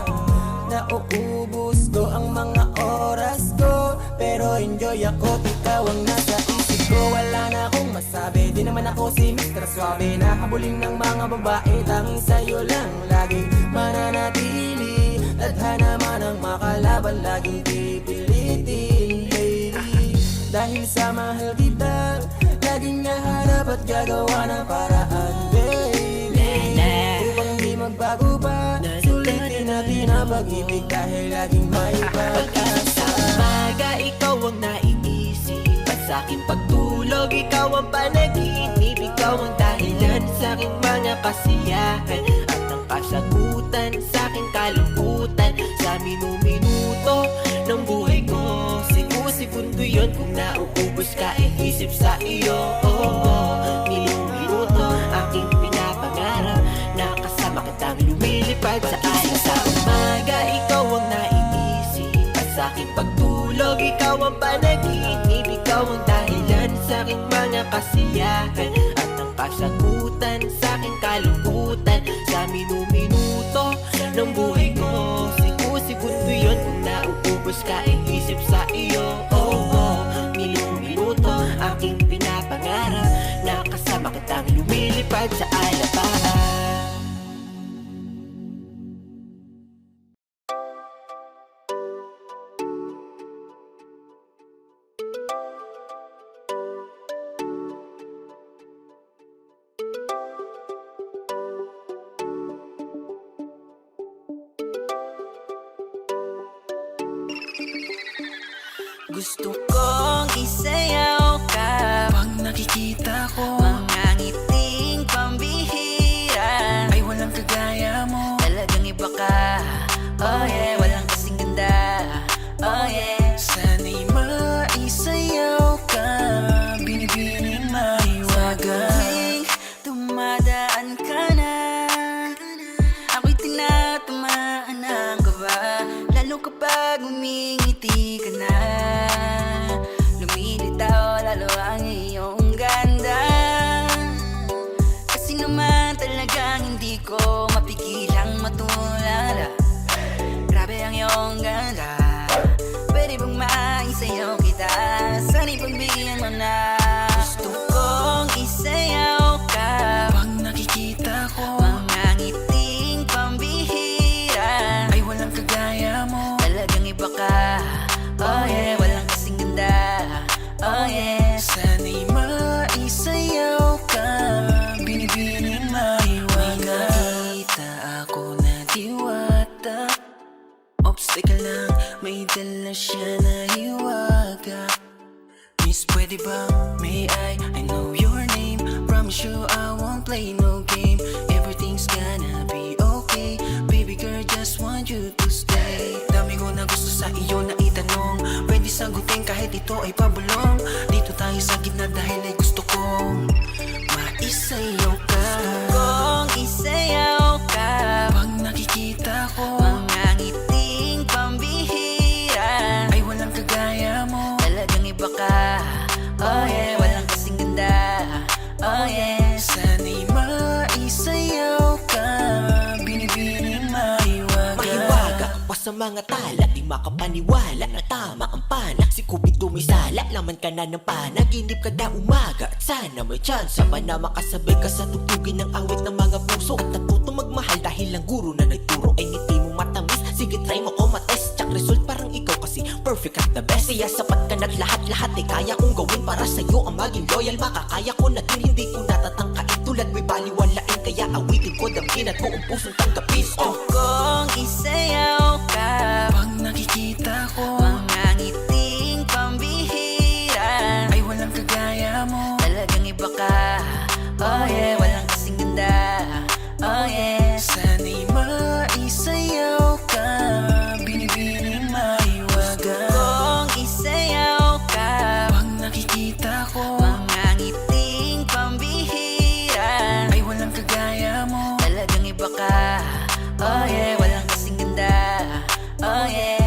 Nauubos ko ang mga oras ko, pero enjoy ako, ikaw ang nasa isip ko. Wala na akong masabi, di naman ako si Mr. Suave. Nakabuling ng mga babae, tanging sa'yo lang laging mananatili. Tadhana man ang makalaban, laging pipilitin, baby. Dahil sa mahal kita, laging naharap at gagawa ng paraan, baby. Upang di magbago pa, sulitin natin ang pag-ibig dahil laging may pag-asa. Umaga, ikaw ang naiisip at sa aking pagtulog, ikaw ang panaginip. Ikaw ang dahilan sa aking mga kasiyahan at ang kasagutan sa aking kalungkutan. Sa minuto ng buhay ko, segundo yun kung nauubos ka isip sa iyo. Minuto aking pinapangarap na kasama kitang lumilipad sa alas. Sa umaga, ikaw ang naiisip at sa aking pagtulog, ikaw ang panaginip. Ikaw ang dahilan sa aking mga kasiyahan at ang kasagutan sa aking kalungkutan. Sa minuto ng buhay ko, segundo yun kung nauubos ka isip sa iyo. Minuto aking pinapangarap na kasama kitang lumilipad sa alapahan. Gusto kong isayaw ka Pag nakikita ko mga ngiting pambihira, ay walang kagaya mo. talagang iba ka. Oh yeah, walang kasing ganda. Oh yeah, Sana'y maisayaw ka, binibining maiwaga. tuwing dumadaan ka na, ako'y tinatamaan ng kaba. Lalo kapag umingiti ka na, lumilitaw lalo ang iyong ganda. Kasi naman talagang hindi ko mapigilang matulala. Grabe ang iyong ganda, pwede bang maisayaw kita? Sana'y pagbigyan mo na. Gusto kong isayaw ka Pag nakikita ko mga ngiting pambihira, ay walang kagaya mo. talagang iba ka. Oh yeah, walang kasing ganda. Oh yeah, Sana'y maisayaw ka, binibining maiwaga. Nakita ako na diwata, obstacle lang, may dala siya na hiwaga. Miss, pwede bang may I know your name. Promise you I won't play no game. Everything's gonna be okay. Baby girl, just want you to stay. Dami ko na gusto sa iyo na itanong, pwede sagutin kahit ito ay pabulong. Dito tayo sa gitna dahil ay gusto kong maisayaw ka. kung isayaw ka Pag nakikita ko mga ngiting pambihira, ay walang kagaya mo. talagang iba ka. Oh yeah, walang kasing ganda. Oh yeah, Sana'y maisayaw ka, binibining maiwaga. Mahiwaga pa sa mga tala, di makapaniwala na tama ang pana. Si Cupid tumisala, laman ka na ng panaginip kada umaga. At sana may chance pa na makasabay ka sa tugtugin ng awit ng mga puso. At natuto magmahal dahil ang guro na nagturo ay ngiti mo matamis. Sige try mo ko matest, tsak result parang ikaw kasi perfect at the best. Kaya sapat ka na't lahat ay kaya kong gawin para sa'yo ang maging loyal. Makakaya ko na din, hindi ko natatangkain tulad may baliwalain. Kaya awitin ko damgin at buong pusong tanggapin. kung isayaw ka Pag nakikita ko mga ngiting pambihira, ay walang kagaya mo. talagang iba ka. Oh yeah, walang kasing ganda. Oh yeah, Sana'y maisayaw ka, binibining maiwaga. kung isayaw ka Pag nakikita ko mga ngiting pambihira, ay walang kagaya mo. talagang iba ka. Oh yeah, walang kasing ganda. Oh yeah,